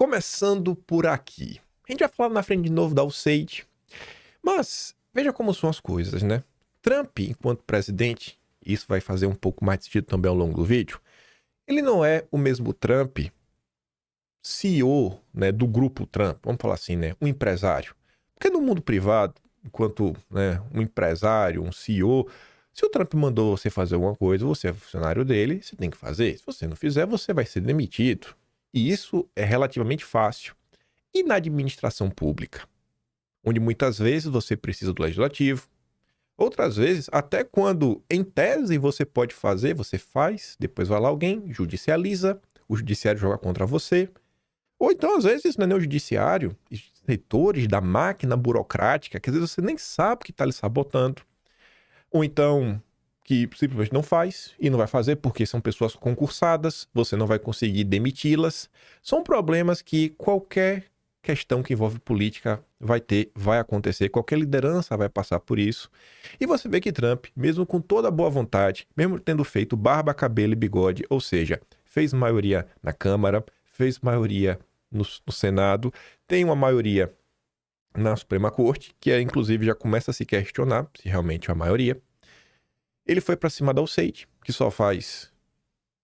Começando por aqui. A gente vai falar na frente de novo da USAID, mas veja como são as coisas, né? Trump, enquanto presidente, isso vai fazer um pouco mais de sentido também ao longo do vídeo, ele não é o mesmo Trump, CEO, né, do grupo Trump, vamos falar assim, né? Um empresário. Porque no mundo privado, enquanto um empresário, um CEO, se o Trump mandou você fazer alguma coisa, você é funcionário dele, você tem que fazer. Se você não fizer, você vai ser demitido. E isso é relativamente fácil. E na administração pública, onde muitas vezes você precisa do legislativo, outras vezes, até quando em tese você pode fazer, você faz, depois vai lá alguém, judicializa, o judiciário joga contra você. Ou então, às vezes, não é nem o judiciário, setores da máquina burocrática, que às vezes você nem sabe que está lhe sabotando. Ou então, que simplesmente não faz e não vai fazer porque são pessoas concursadas, você não vai conseguir demiti-las. São problemas que qualquer questão que envolve política vai acontecer, qualquer liderança vai passar por isso. E você vê que Trump, mesmo com toda a boa vontade, mesmo tendo feito barba, cabelo e bigode, ou seja, fez maioria na Câmara, fez maioria no Senado, tem uma maioria na Suprema Corte, que inclusive já começa a se questionar se realmente é a maioria. Ele foi para cima da USAID, que só faz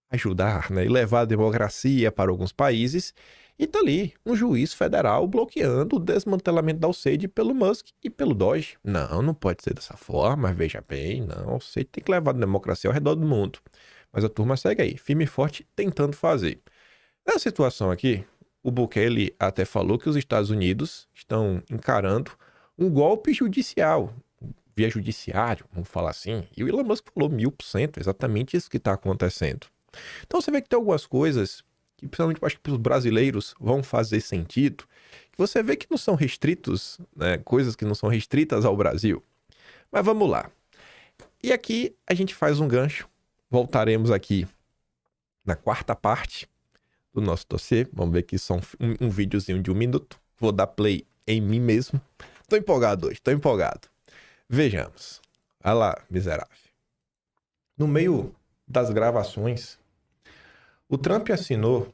ajudar, né, e levar a democracia para alguns países, e tá ali um juiz federal bloqueando o desmantelamento da USAID pelo Musk e pelo Doge. Não pode ser dessa forma, veja bem, não, a USAID tem que levar a democracia ao redor do mundo. Mas a turma segue aí, firme e forte, tentando fazer. Nessa situação aqui, o Bukele até falou que os Estados Unidos estão encarando um golpe judicial, via judiciário, vamos falar assim, e o Elon Musk falou 1000%, exatamente isso que está acontecendo. Então você vê que tem algumas coisas que, principalmente, acho que para os brasileiros vão fazer sentido, que você vê que não são restritos, né, coisas que não são restritas ao Brasil. Mas vamos lá. E aqui a gente faz um gancho, voltaremos aqui na quarta parte do nosso dossiê, vamos ver que são um videozinho de 1 minuto, vou dar play em mim mesmo. Tô empolgado hoje, tô empolgado. Vejamos. Olha lá, miserável. No meio das gravações, o Trump assinou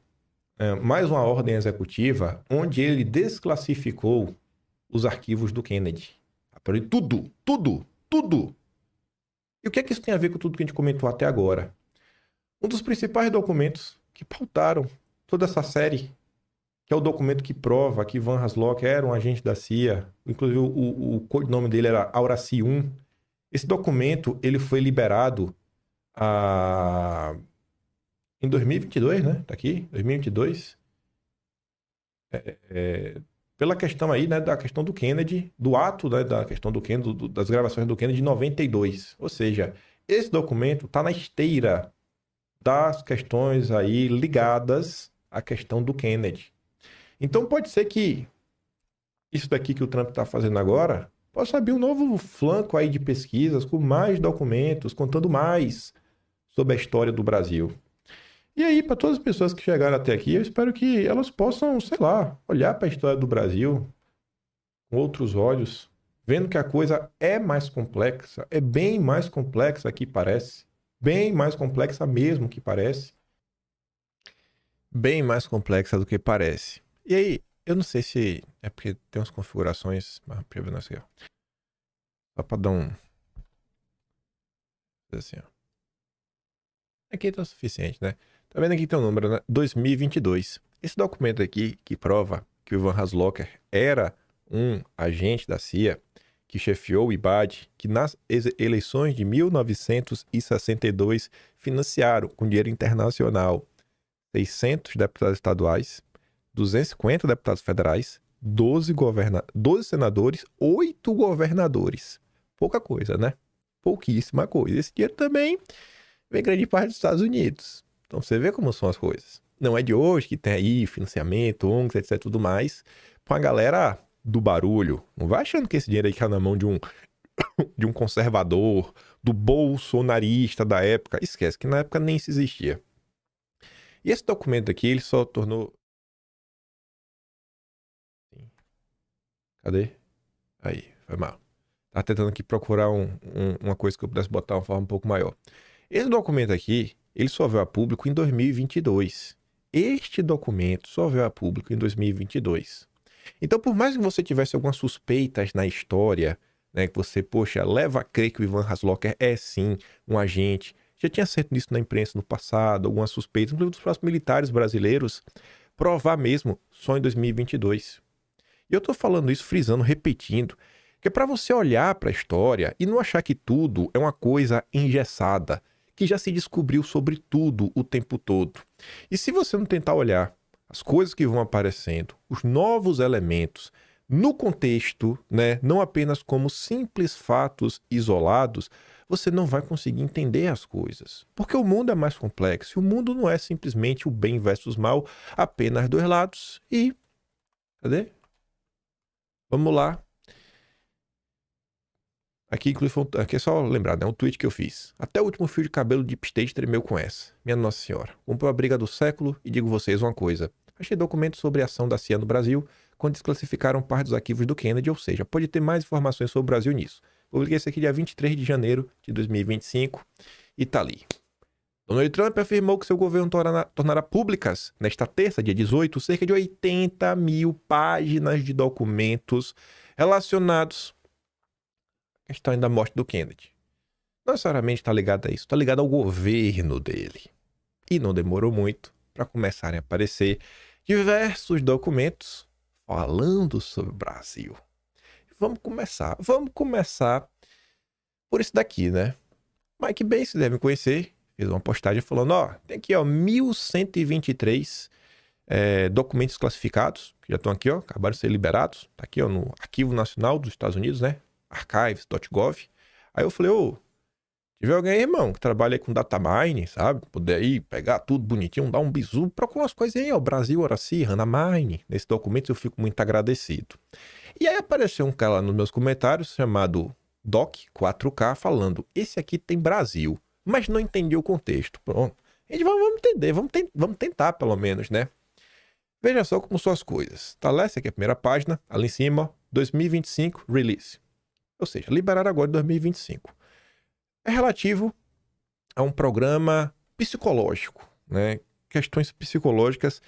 mais uma ordem executiva onde ele desclassificou os arquivos do Kennedy. Tudo. E o que é que isso tem a ver com tudo que a gente comentou até agora? Um dos principais documentos que pautaram toda essa série, que é o documento que prova que Van Haslock era um agente da CIA, inclusive o codinome dele era Auraci 1. Esse documento ele foi liberado em 2022, né? Tá aqui, 2022. Pela questão aí, né, da questão do Kennedy, do ato, né, da questão do Kennedy, das gravações do Kennedy de 92. Ou seja, esse documento tá na esteira das questões aí ligadas à questão do Kennedy. Então pode ser que isso daqui que o Trump está fazendo agora possa abrir um novo flanco aí de pesquisas com mais documentos, contando mais sobre a história do Brasil. E aí, para todas as pessoas que chegaram até aqui, eu espero que elas possam, sei lá, olhar para a história do Brasil com outros olhos, vendo que a coisa é mais complexa, é bem mais complexa que parece, bem mais complexa mesmo que parece. Bem mais complexa do que parece. E aí, eu não sei se é porque tem umas configurações, mas aqui, ó. Só para dar um assim, ó. Aqui tá o suficiente, né? Tá vendo aqui que tem um número, né? 2022. Esse documento aqui que prova que o Van Haslocker era um agente da CIA que chefiou o IBAD, que nas eleições de 1962 financiaram com dinheiro internacional 600 deputados estaduais, 250 deputados federais, 12 senadores, 8 governadores. Pouca coisa, né? Pouquíssima coisa. Esse dinheiro também vem grande parte dos Estados Unidos. Então você vê como são as coisas. Não é de hoje que tem aí financiamento, ONGs, etc, tudo mais, pra uma galera do barulho. Não vai achando que esse dinheiro aí cai na mão de um conservador, do bolsonarista da época. Esquece que na época nem isso existia. E esse documento aqui, ele só tornou... Cadê? Aí, foi mal. Tava tentando aqui procurar uma coisa que eu pudesse botar uma forma um pouco maior. Esse documento aqui, ele só veio a público em 2022. este documento só veio a público em 2022. Então, por mais que você tivesse algumas suspeitas na história, né, que você, poxa, leva a crer que o Ivan Haslocker é sim um agente, já tinha certo nisso na imprensa no passado, algumas suspeitas, inclusive dos próprios militares brasileiros, provar mesmo só em 2022. E eu tô falando isso, frisando, repetindo, que é para você olhar para a história e não achar que tudo é uma coisa engessada, que já se descobriu sobre tudo o tempo todo. E se você não tentar olhar as coisas que vão aparecendo, os novos elementos, no contexto, né, não apenas como simples fatos isolados, você não vai conseguir entender as coisas. Porque o mundo é mais complexo, e o mundo não é simplesmente o bem versus mal, apenas dois lados. E cadê? Vamos lá. Aqui, inclusive, aqui é só lembrar, né? Um tweet que eu fiz. Até o último fio de cabelo de Upstage tremeu com essa. Minha Nossa Senhora. Comprou a briga do século e digo vocês uma coisa. Achei documentos sobre a ação da CIA no Brasil quando desclassificaram parte dos arquivos do Kennedy, ou seja, pode ter mais informações sobre o Brasil nisso. Publiquei isso aqui dia 23 de janeiro de 2025 e tá ali. Donald Trump afirmou que seu governo tornará públicas, nesta terça, dia 18, cerca de 80 mil páginas de documentos relacionados à questão da morte do Kennedy. Não necessariamente está ligado a isso, está ligado ao governo dele. E não demorou muito para começarem a aparecer diversos documentos falando sobre o Brasil. Vamos começar por isso daqui, né? Mike Bay, vocês devem conhecer, fez uma postagem falando, ó, tem aqui, ó, 1123 documentos classificados, que já estão aqui, ó, acabaram de ser liberados, tá aqui, ó, no Arquivo Nacional dos Estados Unidos, né? Archives.gov. Aí eu falei, ô, tiver alguém aí, irmão, que trabalha aí com data mining, sabe? Poder aí pegar tudo bonitinho, dar um bizu, procura umas coisas aí, ó, Brasil, Horaci, Hannah Mine. Nesse documento eu fico muito agradecido. E aí apareceu um cara lá nos meus comentários chamado Doc4K falando, esse aqui tem Brasil, mas não entendi o contexto. Pronto. A gente vamos entender, vamos tentar pelo menos, né? Veja só como são as coisas. Tá lá, essa aqui é a primeira página, ali em cima, ó, 2025, release. Ou seja, liberar agora em 2025. É relativo a um programa psicológico, né? Questões psicológicas.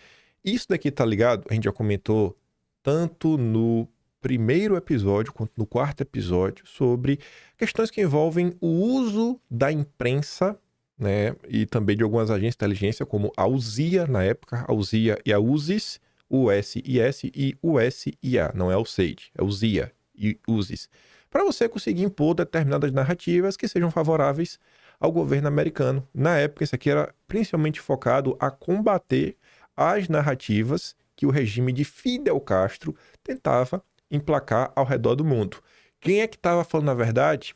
Isso daqui tá ligado, a gente já comentou tanto no primeiro episódio quanto no quarto episódio sobre questões que envolvem o uso da imprensa, né? E também de algumas agências de inteligência, como a USIA na época, a USIA e a USIS, USIS e USIA, não é o SAID, é USIA e USIS, para você conseguir impor determinadas narrativas que sejam favoráveis ao governo americano. Na época, isso aqui era principalmente focado a combater as narrativas que o regime de Fidel Castro tentava emplacar ao redor do mundo. Quem é que estava falando a verdade?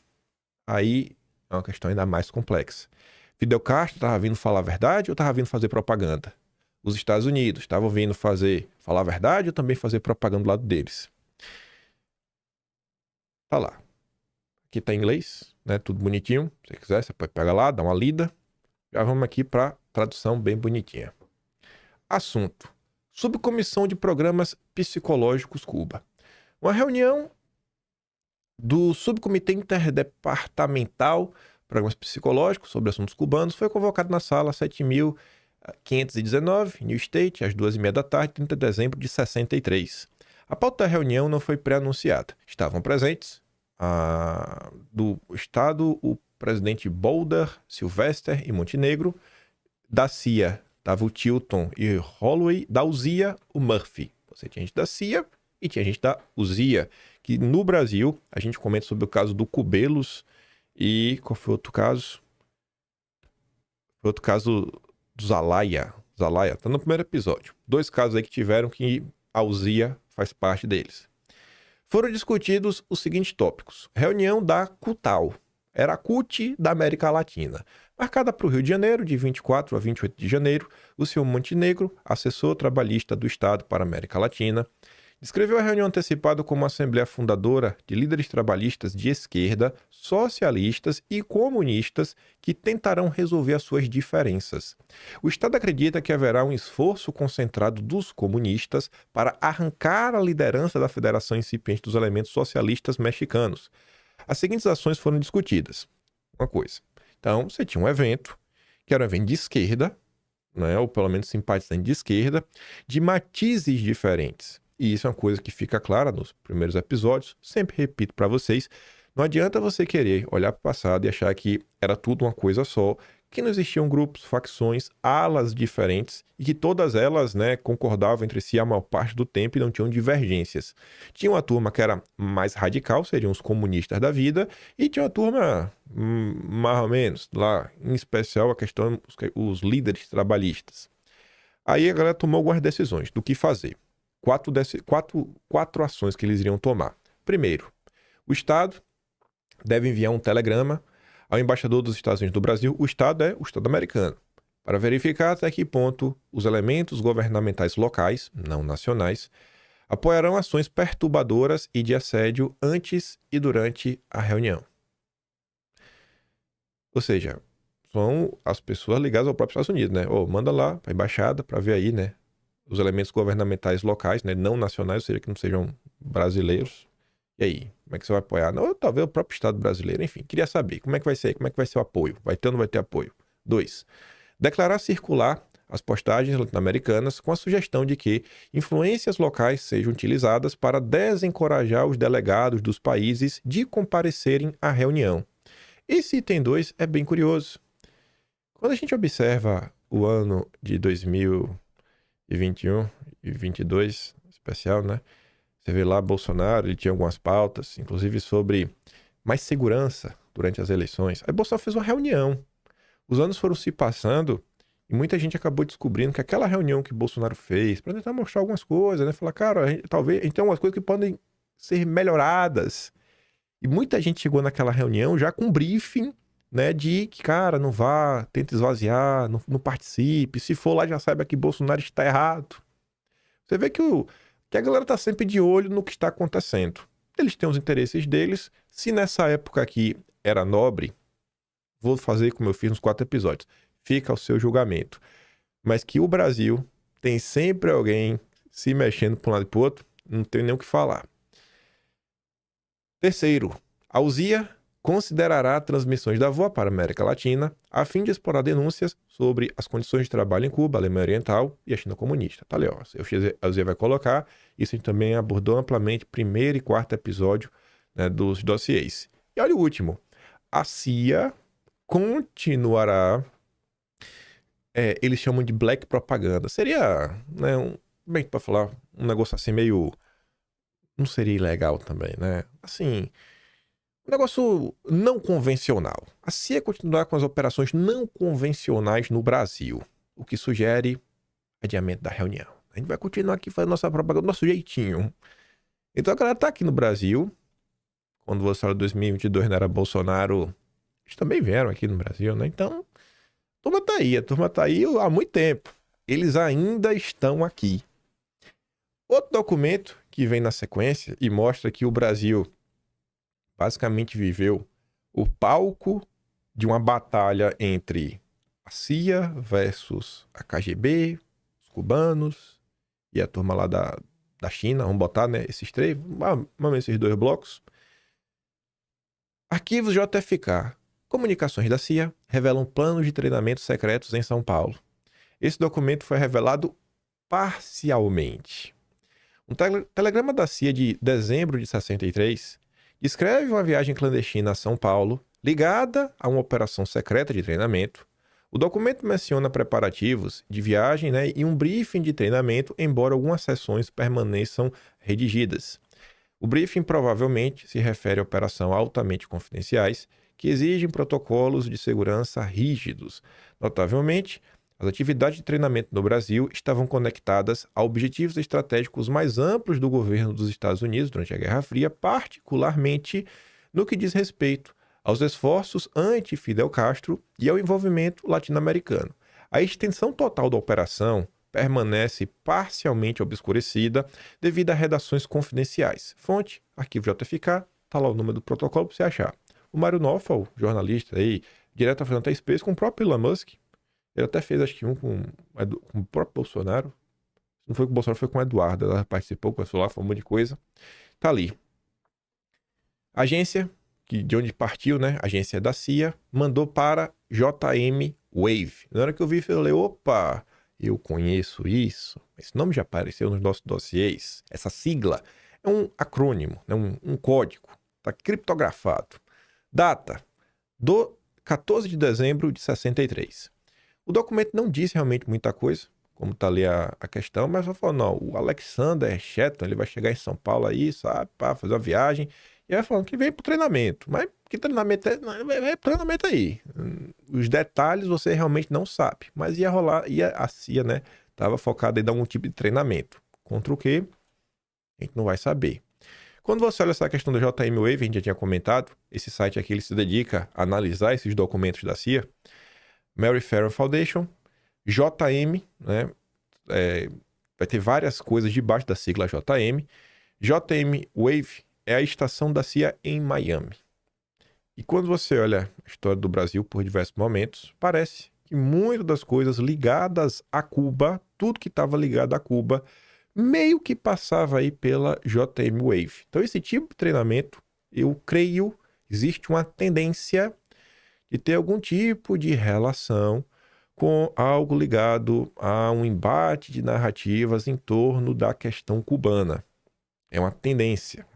Aí é uma questão ainda mais complexa. Fidel Castro estava vindo falar a verdade ou estava vindo fazer propaganda? Os Estados Unidos estavam vindo falar a verdade ou também fazer propaganda do lado deles? Tá lá. Aqui tá em inglês, né? Tudo bonitinho. Se você quiser, você pode pegar lá, dar uma lida. Já vamos aqui para tradução bem bonitinha. Assunto: Subcomissão de Programas Psicológicos Cuba. Uma reunião do Subcomitê Interdepartamental Programas Psicológicos sobre Assuntos Cubanos foi convocado na sala 7.519, New State, às 2h30 da tarde, 30 de dezembro de 63. A pauta da reunião não foi pré-anunciada. Estavam presentes do Estado o presidente Boulder, Sylvester e Montenegro. Da CIA estava o Tilton e Holloway. Da USIA, o Murphy. Você tinha gente da CIA e tinha gente da USIA. Que no Brasil, a gente comenta sobre o caso do Cubelos e... Qual foi outro caso? Foi outro caso do Zalaia. Zalaia, tá no primeiro episódio. 2 casos aí que tiveram que a USIA faz parte deles. Foram discutidos os seguintes tópicos. Reunião da CUTAL. Era a CUT da América Latina. Marcada para o Rio de Janeiro, de 24 a 28 de janeiro, o senhor Montenegro, assessor trabalhista do Estado para a América Latina, descreveu a reunião antecipada como uma assembleia fundadora de líderes trabalhistas de esquerda, socialistas e comunistas que tentarão resolver as suas diferenças. O Estado acredita que haverá um esforço concentrado dos comunistas para arrancar a liderança da Federação Incipiente dos Elementos Socialistas Mexicanos. As seguintes ações foram discutidas. Uma coisa. Então, você tinha um evento, que era um evento de esquerda, né, ou pelo menos simpatizante de esquerda, de matizes diferentes. E isso é uma coisa que fica clara nos primeiros episódios. Sempre repito para vocês, não adianta você querer olhar para o passado e achar que era tudo uma coisa só, que não existiam grupos, facções, alas diferentes e que todas elas, né, concordavam entre si a maior parte do tempo e não tinham divergências. Tinha uma turma que era mais radical, seriam os comunistas da vida, e tinha uma turma mais ou menos, lá, em especial a questão, os líderes trabalhistas. Aí a galera tomou algumas decisões do que fazer. Quatro ações que eles iriam tomar. Primeiro, o Estado deve enviar um telegrama ao embaixador dos Estados Unidos do Brasil, o Estado é o Estado americano, para verificar até que ponto os elementos governamentais locais, não nacionais, apoiarão ações perturbadoras e de assédio antes e durante a reunião. Ou seja, são as pessoas ligadas ao próprio Estados Unidos, né? Manda lá para a embaixada para ver aí, né? Os elementos governamentais locais, né? Não nacionais, ou seja, que não sejam brasileiros. E aí, como é que você vai apoiar? Não, talvez o próprio Estado brasileiro. Enfim, queria saber como é que vai ser, como é que vai ser o apoio. Vai ter ou não vai ter apoio? 2. Declarar circular as postagens latino-americanas com a sugestão de que influências locais sejam utilizadas para desencorajar os delegados dos países de comparecerem à reunião. Esse item 2 é bem curioso. Quando a gente observa o ano de 2021 e 2022, especial, né? Você vê lá Bolsonaro, ele tinha algumas pautas, inclusive sobre mais segurança durante as eleições. Aí Bolsonaro fez uma reunião. Os anos foram se passando e muita gente acabou descobrindo que aquela reunião que Bolsonaro fez, para tentar mostrar algumas coisas, né? Falar, cara, talvez a gente tem algumas coisas que podem ser melhoradas. E muita gente chegou naquela reunião já com briefing, né? De que, cara, não vá, tenta esvaziar, não participe. Se for lá, já saiba que Bolsonaro está errado. Você vê que a galera tá sempre de olho no que está acontecendo. Eles têm os interesses deles. Se nessa época aqui era nobre, vou fazer como eu fiz nos 4 episódios. Fica ao seu julgamento. Mas que o Brasil tem sempre alguém se mexendo para um lado e para o outro, não tem nem o que falar. Terceiro, a UZIA considerará transmissões da VOA para a América Latina a fim de explorar denúncias sobre as condições de trabalho em Cuba, Alemanha Oriental e a China comunista. Tá ali, ó. A UZIA vai colocar. Isso a gente também abordou amplamente primeiro e quarto episódio, né, dos dossiês. E olha o último. A CIA continuará... eles chamam de black propaganda. Seria, né, bem para falar, um negócio assim meio... Não seria ilegal também, né? Assim... Um negócio não convencional. A CIA continuará com as operações não convencionais no Brasil, o que sugere adiamento da reunião. A gente vai continuar aqui fazendo nossa propaganda do nosso jeitinho. Então a galera tá aqui no Brasil. Quando você fala de 2022 não era Bolsonaro, eles também vieram aqui no Brasil, né? Então, a turma tá aí há muito tempo. Eles ainda estão aqui. Outro documento que vem na sequência e mostra que o Brasil basicamente viveu o palco de uma batalha entre a CIA versus a KGB, os cubanos e a turma lá da China. Vamos botar, né, esses três, vamos esses 2 blocos. Arquivos JFK. Comunicações da CIA revelam planos de treinamento secretos em São Paulo. Esse documento foi revelado parcialmente. Um telegrama da CIA de dezembro de 63 descreve uma viagem clandestina a São Paulo, ligada a uma operação secreta de treinamento. O documento menciona preparativos de viagem, né, e um briefing de treinamento, embora algumas seções permaneçam redigidas. O briefing provavelmente se refere a operações altamente confidenciais que exigem protocolos de segurança rígidos. Notavelmente, as atividades de treinamento no Brasil estavam conectadas a objetivos estratégicos mais amplos do governo dos Estados Unidos durante a Guerra Fria, particularmente no que diz respeito aos esforços anti-Fidel Castro e ao envolvimento latino-americano. A extensão total da operação permanece parcialmente obscurecida devido a redações confidenciais. Fonte, arquivo JFK, tá lá o número do protocolo para você achar. O Mário Naufal, jornalista aí, direto fazendo até Space com o próprio Elon Musk. Ele até fez, acho que um com o próprio Bolsonaro. Não foi com o Bolsonaro, foi com o Eduardo. Ela participou, conversou lá, falou um monte de coisa. Tá ali. A agência, de onde partiu, né? A agência da CIA, mandou para JM Wave. Na hora que eu vi, eu falei, opa, eu conheço isso. Esse nome já apareceu nos nossos dossiês. Essa sigla é um acrônimo, né? um código. Está criptografado. Data do 14 de dezembro de 63. O documento não diz realmente muita coisa, como está ali a questão, mas só falou, não, o Alexander Shetton, ele vai chegar em São Paulo aí, sabe, para fazer uma viagem, e vai falando que vem pro treinamento. Mas que treinamento é? É treinamento aí. Os detalhes você realmente não sabe. Mas ia rolar, a CIA, né, tava focada em dar algum tipo de treinamento. Contra o quê? A gente não vai saber. Quando você olha essa questão do JM Wave, a gente já tinha comentado, esse site aqui ele se dedica a analisar esses documentos da CIA. Mary Ferrer Foundation, JM, né? Vai ter várias coisas debaixo da sigla JM. JM Wave é a estação da CIA em Miami. E quando você olha a história do Brasil por diversos momentos, parece que muitas das coisas ligadas a Cuba, tudo que estava ligado a Cuba, meio que passava aí pela JM Wave. Então esse tipo de treinamento, eu creio, existe uma tendência de ter algum tipo de relação com algo ligado a um embate de narrativas em torno da questão cubana. É uma tendência.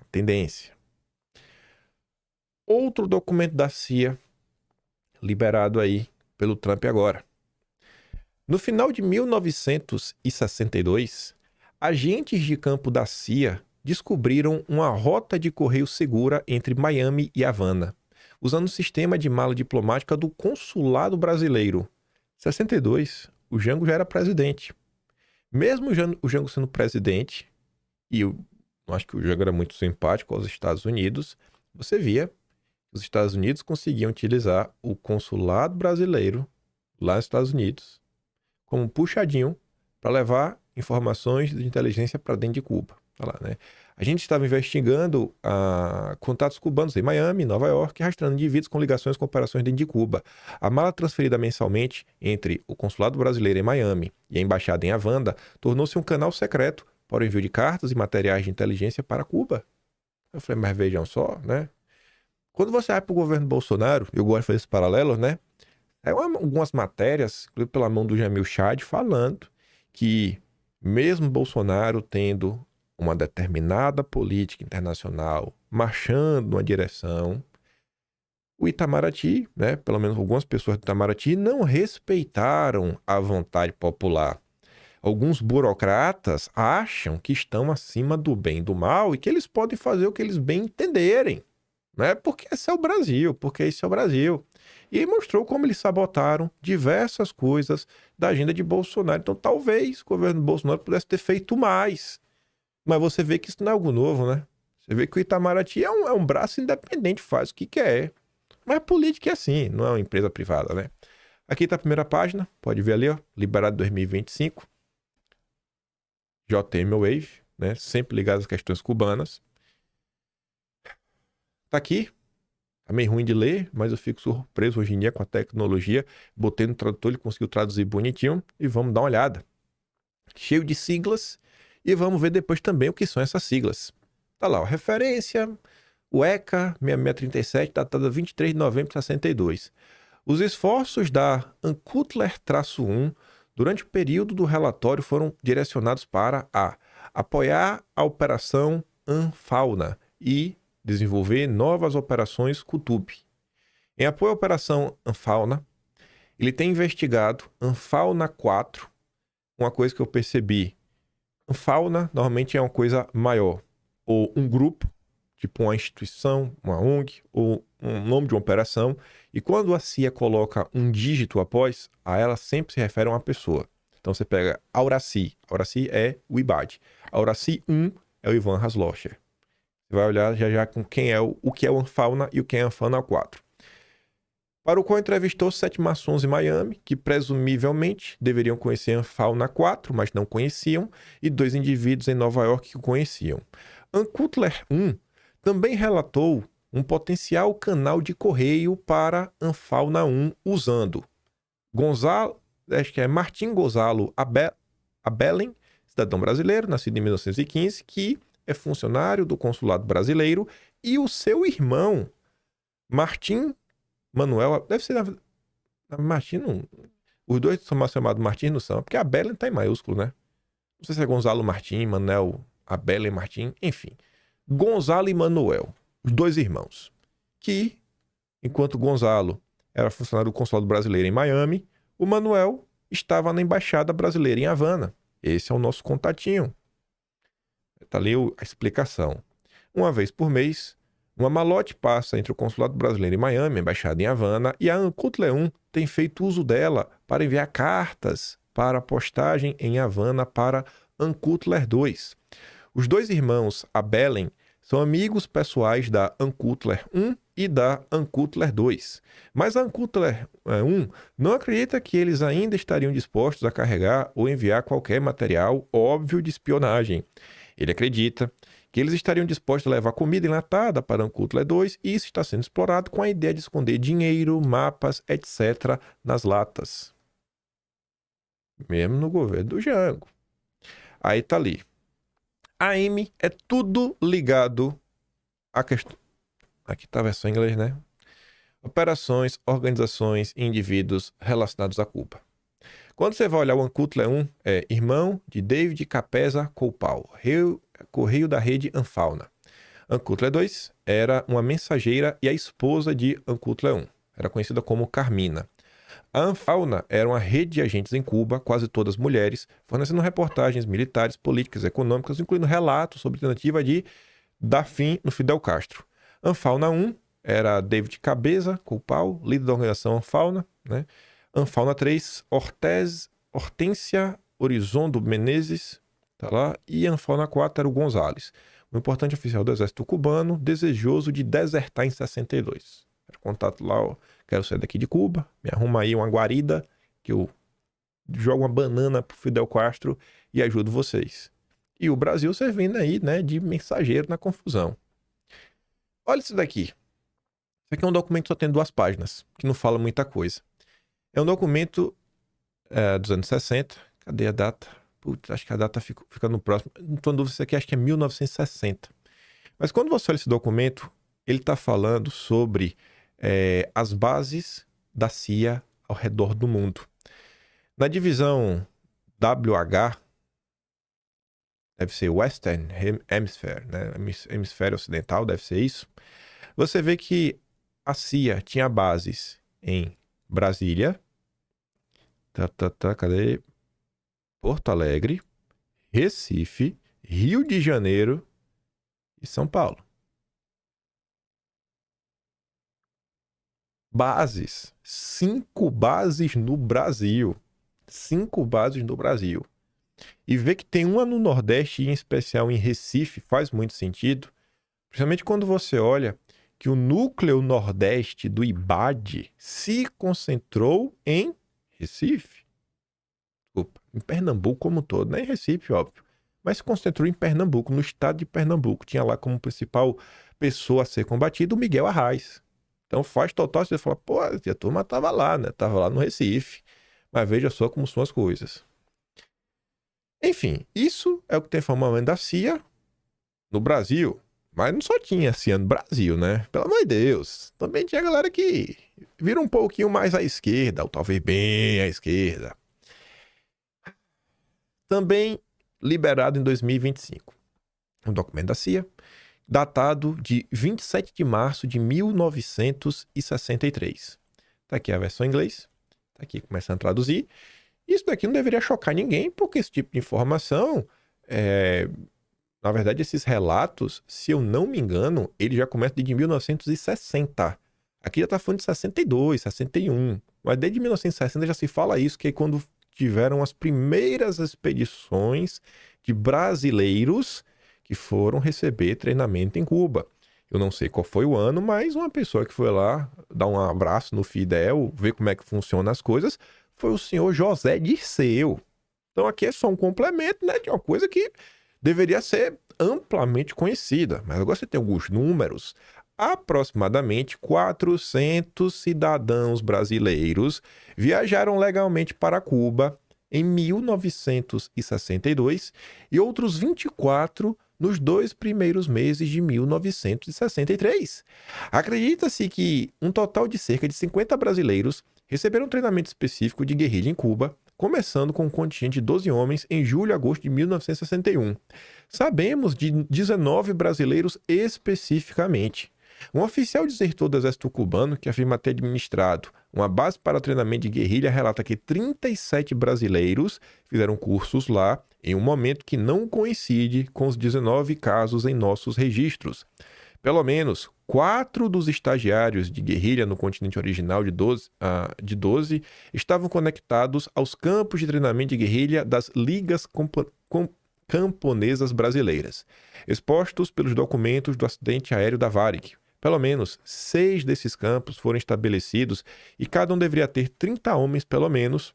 Outro documento da CIA, liberado aí pelo Trump agora. No final de 1962, agentes de campo da CIA descobriram uma rota de correio segura entre Miami e Havana, usando o sistema de mala diplomática do consulado brasileiro. Em 62, o Jango já era presidente. Mesmo o Jango sendo presidente, e eu acho que o Jango era muito simpático aos Estados Unidos, você via que os Estados Unidos conseguiam utilizar o consulado brasileiro lá nos Estados Unidos como um puxadinho para levar informações de inteligência para dentro de Cuba. Lá, né? A gente estava investigando contatos cubanos em Miami, Nova York, rastreando indivíduos com ligações com operações dentro de Cuba. A mala transferida mensalmente entre o consulado brasileiro em Miami e a embaixada em Havana tornou-se um canal secreto para o envio de cartas e materiais de inteligência para Cuba. Eu falei, mas vejam só, né? Quando você vai para o governo Bolsonaro, eu gosto de fazer esse paralelo, né? Algumas matérias, inclusive pela mão do Jamil Chad, falando que mesmo Bolsonaro tendo uma determinada política internacional marchando numa direção, o Itamaraty, né, pelo menos algumas pessoas do Itamaraty, não respeitaram a vontade popular. Alguns burocratas acham que estão acima do bem e do mal e que eles podem fazer o que eles bem entenderem, né? Porque esse é o Brasil, E mostrou como eles sabotaram diversas coisas da agenda de Bolsonaro. Então, talvez o governo Bolsonaro pudesse ter feito mais. Mas você vê que isso não é algo novo, né? Você vê que o Itamaraty é um braço independente, faz o que quer. Mas a política é assim, não é uma empresa privada, né? Aqui está a primeira página, pode ver ali, ó, liberado 2025. JM Wave, né? Sempre ligado às questões cubanas. Tá aqui. Tá meio ruim de ler, mas eu fico surpreso hoje em dia com a tecnologia. Botei no tradutor, ele conseguiu traduzir bonitinho. E vamos dar uma olhada. Cheio de siglas. E vamos ver depois também o que são essas siglas. Tá lá, ó, referência, o ECA 6637, datada 23 de novembro de 62. Os esforços da Ancutler-1 durante o período do relatório foram direcionados para apoiar a Operação Anfauna e desenvolver novas operações Kutub. Em apoio à Operação Anfauna, ele tem investigado Anfauna 4, uma coisa que eu percebi. Anfauna normalmente é uma coisa maior, ou um grupo, tipo uma instituição, uma ONG, ou um nome de uma operação, e quando a CIA coloca um dígito após, a ela sempre se refere a uma pessoa. Então você pega Auraci é o IBAD. Auraci 1 é o Ivan Haslocher. Você vai olhar já com quem é o que é o Anfauna e o que é a Anfauna 4. Para o qual entrevistou 7 maçons em Miami, que presumivelmente deveriam conhecer a Anfauna 4, mas não conheciam, e 2 indivíduos em Nova York que o conheciam. Ancutler 1 também relatou um potencial canal de correio para Anfauna 1 usando Martim Gonzalo Abelen, cidadão brasileiro, nascido em 1915, que é funcionário do consulado brasileiro, e o seu irmão, Martim Manuel, deve ser Martim, Os dois são chamados Martins, não são, porque a Belen tá em maiúsculo, né? Não sei se é Gonzalo Martim, Manuel Abelen Martim, enfim. Gonzalo e Manuel, os dois irmãos, que, enquanto Gonzalo era funcionário do consulado brasileiro em Miami, o Manuel estava na embaixada brasileira em Havana. Esse é o nosso contatinho. Está ali a explicação. Uma vez por mês, uma malote passa entre o consulado brasileiro em Miami, a embaixada em Havana, e a Ancutler 1 tem feito uso dela para enviar cartas para postagem em Havana para Ancutler 2. Os dois irmãos Abelen são amigos pessoais da Ancutler 1 e da Ancutler 2. Mas a Ancutler 1 não acredita que eles ainda estariam dispostos a carregar ou enviar qualquer material óbvio de espionagem. Ele acredita que eles estariam dispostos a levar comida enlatada para a Ancutler 2 e isso está sendo explorado com a ideia de esconder dinheiro, mapas, etc. nas latas. Mesmo no governo do Jango. Aí tá ali. A M é tudo ligado à questão... Aqui tá a versão em inglês, né? Operações, organizações e indivíduos relacionados a Cuba. Quando você vai olhar o Ancutler 1, é irmão de David Capeza Coupal, correio da rede Anfauna. Ancutler 2 era uma mensageira e a esposa de Ancutler 1. Era conhecida como Carmina. A Anfauna era uma rede de agentes em Cuba, quase todas mulheres, fornecendo reportagens militares, políticas, econômicas, incluindo relatos sobre a tentativa de dar fim no Fidel Castro. Anfauna 1 era David Cabeza Coupal, líder da organização Anfauna, né? Anfauna 3, Hortência Horizondo Menezes, tá lá, e Anfauna 4 era o Gonzales, um importante oficial do exército cubano, desejoso de desertar em 62. Era contato lá, ó, quero sair daqui de Cuba, me arruma aí uma guarida, que eu jogo uma banana pro Fidel Castro e ajudo vocês. E o Brasil servindo aí, né, de mensageiro na confusão. Olha isso daqui. Isso aqui é um documento que só tem 2 páginas, que não fala muita coisa. É um documento dos anos 60. Cadê a data? Putz, acho que a data fica no próximo. Não estou em dúvida, isso aqui acho que é 1960. Mas quando você olha esse documento, ele está falando sobre as bases da CIA ao redor do mundo. Na divisão WH, deve ser Western Hemisphere, né? Hemisfério Ocidental, deve ser isso. Você vê que a CIA tinha bases em Brasília, cadê? Porto Alegre, Recife, Rio de Janeiro e São Paulo. Bases. 5 bases no Brasil. 5 bases no Brasil. E ver que tem uma no Nordeste, em especial em Recife, faz muito sentido. Principalmente quando você olha que o núcleo Nordeste do IBAD se concentrou em Recife. Desculpa, em Pernambuco como um todo, não é em Recife, óbvio. Mas se concentrou em Pernambuco, no estado de Pernambuco. Tinha lá como principal pessoa a ser combatida o Miguel Arraes. Então faz total, você fala, pô, a turma tava lá, né? Tava lá no Recife. Mas veja só como são as coisas. Enfim, isso é o que tem formalmente da CIA no Brasil. Mas não só tinha CIA no Brasil, né? Pelo amor de Deus. Também tinha galera que vira um pouquinho mais à esquerda, ou talvez bem à esquerda. Também liberado em 2025. Um documento da CIA, datado de 27 de março de 1963. Tá aqui a versão em inglês. Tá aqui começando a traduzir. Isso daqui não deveria chocar ninguém, porque esse tipo de informação, na verdade, esses relatos, se eu não me engano, ele já começa desde 1960. Aqui já está falando de 62, 61. Mas desde 1960 já se fala isso, que é quando tiveram as primeiras expedições de brasileiros que foram receber treinamento em Cuba. Eu não sei qual foi o ano, mas uma pessoa que foi lá dar um abraço no Fidel, ver como é que funcionam as coisas, foi o senhor José Dirceu. Então aqui é só um complemento, né, de uma coisa que deveria ser amplamente conhecida. Mas agora você tem alguns números. Aproximadamente 400 cidadãos brasileiros viajaram legalmente para Cuba em 1962 e outros 24 nos 2 primeiros meses de 1963. Acredita-se que um total de cerca de 50 brasileiros receberam um treinamento específico de guerrilha em Cuba, começando com um contingente de 12 homens em julho e agosto de 1961. Sabemos de 19 brasileiros especificamente. Um oficial desertor do exército cubano, que afirma ter administrado uma base para treinamento de guerrilha, relata que 37 brasileiros fizeram cursos lá em um momento que não coincide com os 19 casos em nossos registros. Pelo menos 4 dos estagiários de guerrilha no continente original de 12 estavam conectados aos campos de treinamento de guerrilha das ligas camponesas brasileiras, expostos pelos documentos do acidente aéreo da Varig. Pelo menos 6 desses campos foram estabelecidos e cada um deveria ter 30 homens, pelo menos,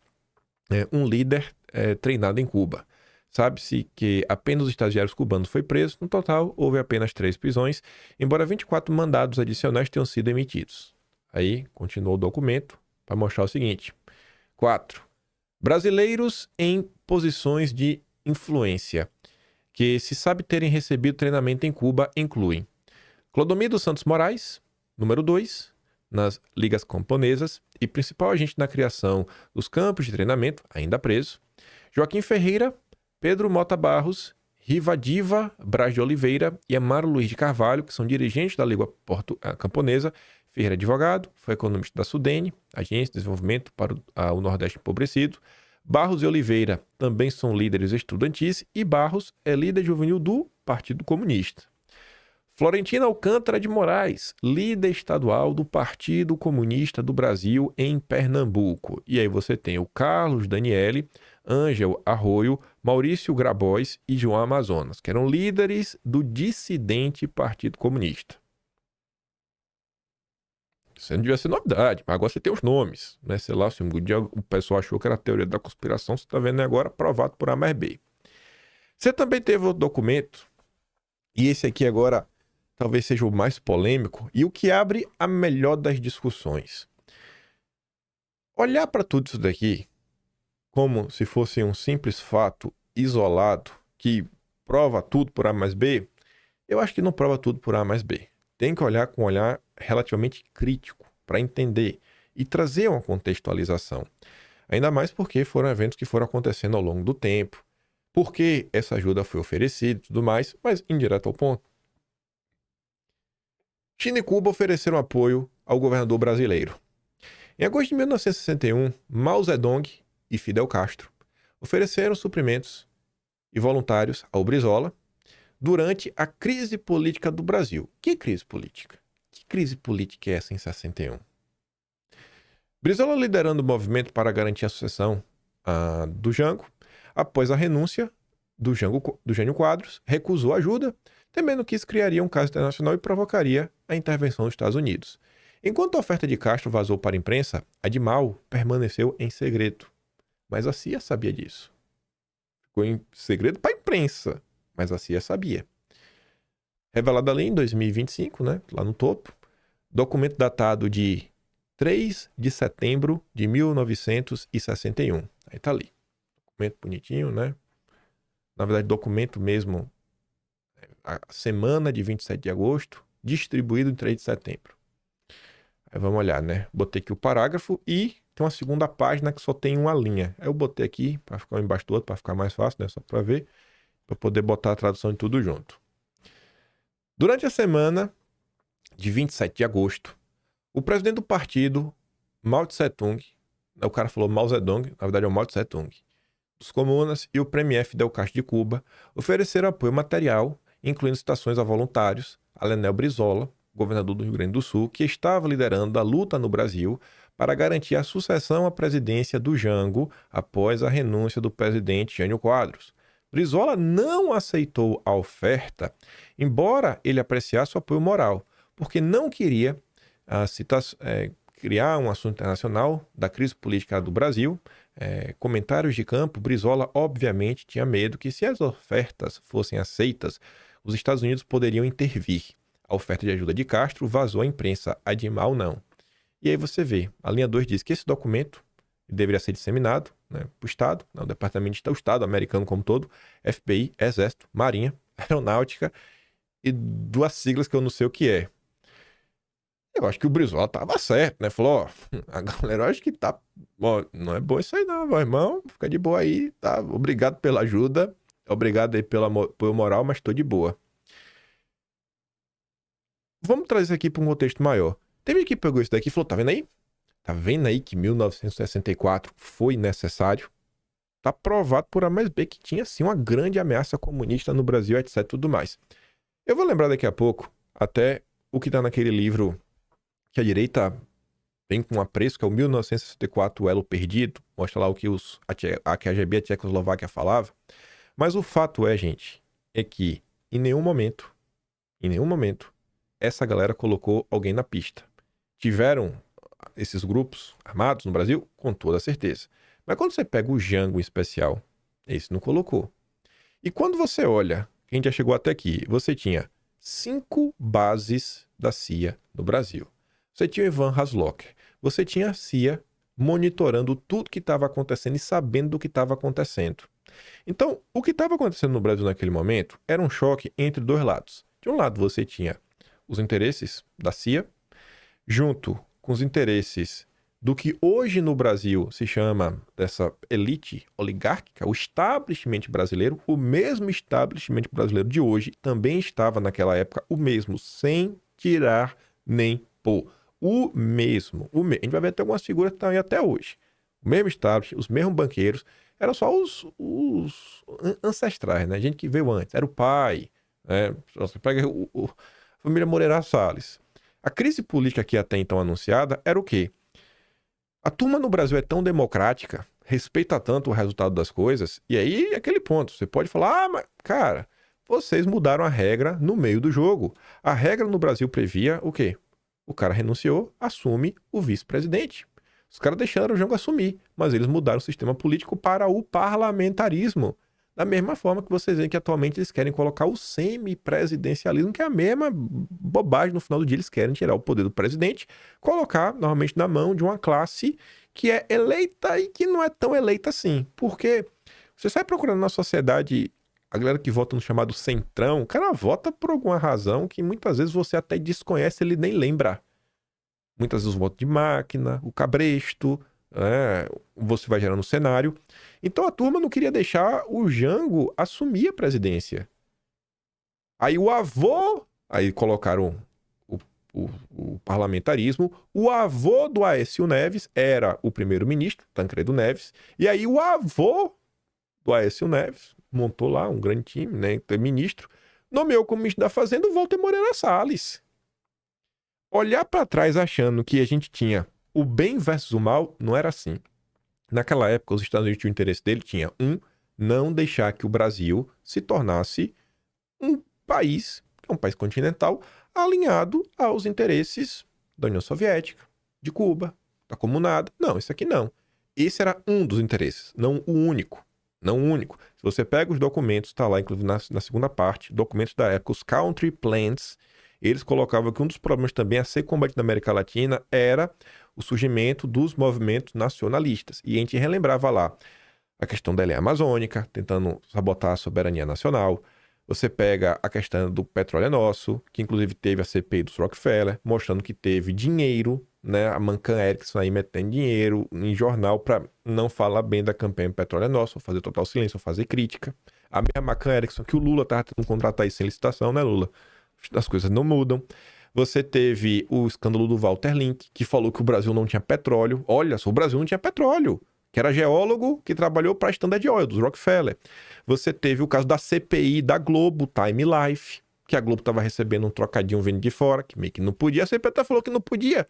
um líder treinado em Cuba. Sabe-se que apenas os estagiários cubanos foi preso. No total, houve apenas 3 prisões, embora 24 mandados adicionais tenham sido emitidos. Aí, continuou o documento para mostrar o seguinte. 4. Brasileiros em posições de influência, que se sabe terem recebido treinamento em Cuba, incluem Clodomiro dos Santos Moraes, número 2, nas ligas camponesas e principal agente na criação dos campos de treinamento, ainda preso. Joaquim Ferreira, Pedro Mota Barros, Rivadiva Braz de Oliveira e Amaro Luiz de Carvalho, que são dirigentes da Liga Camponesa. Ferreira advogado, foi economista da Sudene, Agência de Desenvolvimento para o Nordeste Empobrecido. Barros e Oliveira também são líderes estudantis e Barros é líder juvenil do Partido Comunista. Florentina Alcântara de Moraes, líder estadual do Partido Comunista do Brasil em Pernambuco. E aí você tem o Carlos Daniele, Ângel Arroio, Maurício Grabois e João Amazonas, que eram líderes do dissidente Partido Comunista. Isso não devia ser novidade, mas agora você tem os nomes, né? Sei lá, se um dia o pessoal achou que era a teoria da conspiração, você está vendo agora provado por A mais B. Você também teve outro documento, e esse aqui agora talvez seja o mais polêmico e o que abre a melhor das discussões. Olhar para tudo isso daqui como se fosse um simples fato isolado que prova tudo por A mais B, eu acho que não prova tudo por A mais B. Tem que olhar com um olhar relativamente crítico para entender e trazer uma contextualização. Ainda mais porque foram eventos que foram acontecendo ao longo do tempo, porque essa ajuda foi oferecida e tudo mais, mas indireto ao ponto. China e Cuba ofereceram apoio ao governador brasileiro. Em agosto de 1961, Mao Zedong e Fidel Castro ofereceram suprimentos e voluntários ao Brizola durante a crise política do Brasil. Que crise política? Que crise política é essa em 61? Brizola, liderando o movimento para garantir a sucessão do Jango, após a renúncia do Jânio Quadros, recusou ajuda, temendo que isso criaria um caso internacional e provocaria a intervenção dos Estados Unidos. Enquanto a oferta de Castro vazou para a imprensa, a de Mao permaneceu em segredo. Mas a CIA sabia disso. Ficou em segredo para a imprensa, mas a CIA sabia. Revelado ali em 2025, né, lá no topo, documento datado de 3 de setembro de 1961. Aí tá ali. Documento bonitinho, né? Na verdade, documento mesmo, a semana de 27 de agosto, distribuído em 3 de setembro. Aí vamos olhar, né? Botei aqui o parágrafo e tem uma segunda página que só tem uma linha. Aí eu botei aqui para ficar um embaixo do outro, para ficar mais fácil, né? Só para ver, para poder botar a tradução de tudo junto. Durante a semana de 27 de agosto, o presidente do partido, Mao Tse-tung, o cara falou Mao Zedong, na verdade é o Mao Tse-tung, dos comunas e o premier Fidel Castro de Cuba ofereceram apoio material, incluindo citações a voluntários, a Leonel Brizola, governador do Rio Grande do Sul, que estava liderando a luta no Brasil para garantir a sucessão à presidência do Jango após a renúncia do presidente Jânio Quadros. Brizola não aceitou a oferta, embora ele apreciasse o apoio moral, porque não queria criar um assunto internacional da crise política do Brasil. Comentários de campo, Brizola obviamente tinha medo que, se as ofertas fossem aceitas, os Estados Unidos poderiam intervir. A oferta de ajuda de Castro vazou à imprensa, a de Mao não. E aí você vê, a linha 2 diz que esse documento deveria ser disseminado, né, para o Estado, o Departamento de Estado americano como todo, FBI, Exército, Marinha, Aeronáutica e duas siglas que eu não sei o que é. Eu acho que o Brizola tava certo, né? Falou, ó, a galera acho que tá... Ó, não é bom isso aí não, meu irmão. Fica de boa aí, tá? Obrigado pela ajuda. Obrigado aí pela moral, mas tô de boa. Vamos trazer isso aqui para um contexto maior. Teve gente que pegou isso daqui e falou, tá vendo aí? Tá vendo aí que 1964 foi necessário? Tá provado por A mais B que tinha sim uma grande ameaça comunista no Brasil, etc, tudo mais. Eu vou lembrar daqui a pouco até o que tá naquele livro que a direita vem com apreço, que é o 1964, o Elo Perdido. Mostra lá o que a KGB, a Tchecoslováquia falava. Mas o fato é, gente, é que em nenhum momento, essa galera colocou alguém na pista. Tiveram esses grupos armados no Brasil? Com toda certeza. Mas quando você pega o Jango em especial, esse não colocou. E quando você olha, quem já chegou até aqui, você tinha 5 bases da CIA no Brasil. Você tinha o Ivan Haslocker. Você tinha a CIA monitorando tudo que estava acontecendo e sabendo do que estava acontecendo. Então, o que estava acontecendo no Brasil naquele momento era um choque entre dois lados. De um lado, você tinha os interesses da CIA, junto com os interesses do que hoje no Brasil se chama dessa elite oligárquica, o establishment brasileiro, o mesmo establishment brasileiro de hoje também estava naquela época o mesmo, sem tirar nem pôr. O mesmo. A gente vai ver até algumas figuras que estão aí até hoje. O mesmo establishment, os mesmos banqueiros, eram só os ancestrais, né? Gente que veio antes, era o pai, né? Você pega a família Moreira Salles. A crise política aqui até então anunciada era o quê? A turma no Brasil é tão democrática, respeita tanto o resultado das coisas, e aí é aquele ponto. Você pode falar, mas, cara, vocês mudaram a regra no meio do jogo. A regra no Brasil previa o quê? O cara renunciou, assume o vice-presidente. Os caras deixaram o jogo assumir, mas eles mudaram o sistema político para o parlamentarismo. Da mesma forma que vocês veem que atualmente eles querem colocar o semipresidencialismo, que é a mesma bobagem. No final do dia eles querem tirar o poder do presidente, colocar normalmente na mão de uma classe que é eleita e que não é tão eleita assim. Porque você sai procurando na sociedade a galera que vota no chamado centrão, o cara vota por alguma razão que muitas vezes você até desconhece, ele nem lembra. Muitas vezes o voto de máquina, o cabresto, você vai gerando um cenário. Então a turma não queria deixar o Jango assumir a presidência. Aí o avô, aí colocaram o parlamentarismo, o avô do Aécio Neves era o primeiro-ministro, Tancredo Neves, e aí o avô do Aécio Neves montou lá um grande time, né, ministro, nomeou como ministro da Fazenda o Walter Moreira Salles. Olhar para trás achando que a gente tinha o bem versus o mal, não era assim. Naquela época, os Estados Unidos tinham o interesse dele, tinha não deixar que o Brasil se tornasse um país, que é um país continental, alinhado aos interesses da União Soviética, de Cuba, da Comunada. Não, isso aqui não. Esse era um dos interesses, não o único. Não o único. Se você pega os documentos, está lá, inclusive na segunda parte, documentos da época, os country plans, eles colocavam que um dos problemas também a ser combatido na América Latina era o surgimento dos movimentos nacionalistas. E a gente relembrava lá a questão da lei amazônica, tentando sabotar a soberania nacional. Você pega a questão do petróleo é nosso, que inclusive teve a CPI dos Rockefeller, mostrando que teve dinheiro, né? A Mancan Erickson aí metendo dinheiro em jornal para não falar bem da campanha Petróleo é Nosso, fazer total silêncio, fazer crítica. A mesma Mancan Erickson que o Lula estava tentando contratar aí sem licitação, né, Lula? As coisas não mudam. Você teve o escândalo do Walter Link, que falou que o Brasil não tinha petróleo. Olha só, o Brasil não tinha petróleo, que era geólogo que trabalhou para a Standard Oil, dos Rockefeller. Você teve o caso da CPI da Globo, Time Life, que a Globo estava recebendo um trocadinho vindo de fora, que meio que não podia. A CPI até falou que não podia.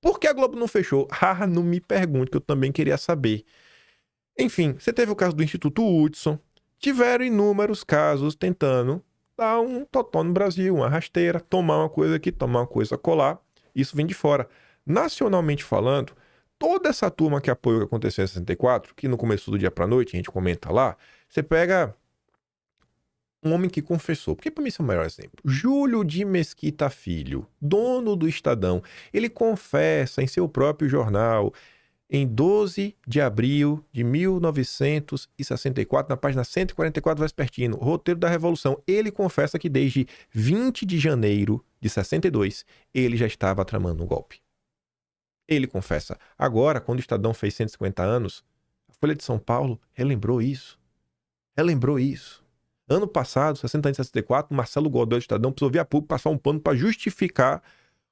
Por que a Globo não fechou? Ah, não me pergunte, que eu também queria saber. Enfim, você teve o caso do Instituto Hudson. Tiveram inúmeros casos tentando dar um totó no Brasil, uma rasteira, tomar uma coisa aqui, tomar uma coisa colar. Isso vem de fora. Nacionalmente falando, toda essa turma que apoiou o que aconteceu em 64, que não começou do dia pra noite, a gente comenta lá, você pega um homem que confessou, porque para mim esse é o melhor exemplo. Júlio de Mesquita Filho, dono do Estadão, ele confessa em seu próprio jornal, em 12 de abril de 1964, na página 144 Vespertino, Roteiro da Revolução, ele confessa que desde 20 de janeiro de 62, ele já estava tramando um golpe. Ele confessa. Agora, quando o Estadão fez 150 anos, a Folha de São Paulo relembrou isso. Ano passado, 60 anos de 64, Marcelo Godoy do Estadão precisou vir a público passar um pano para justificar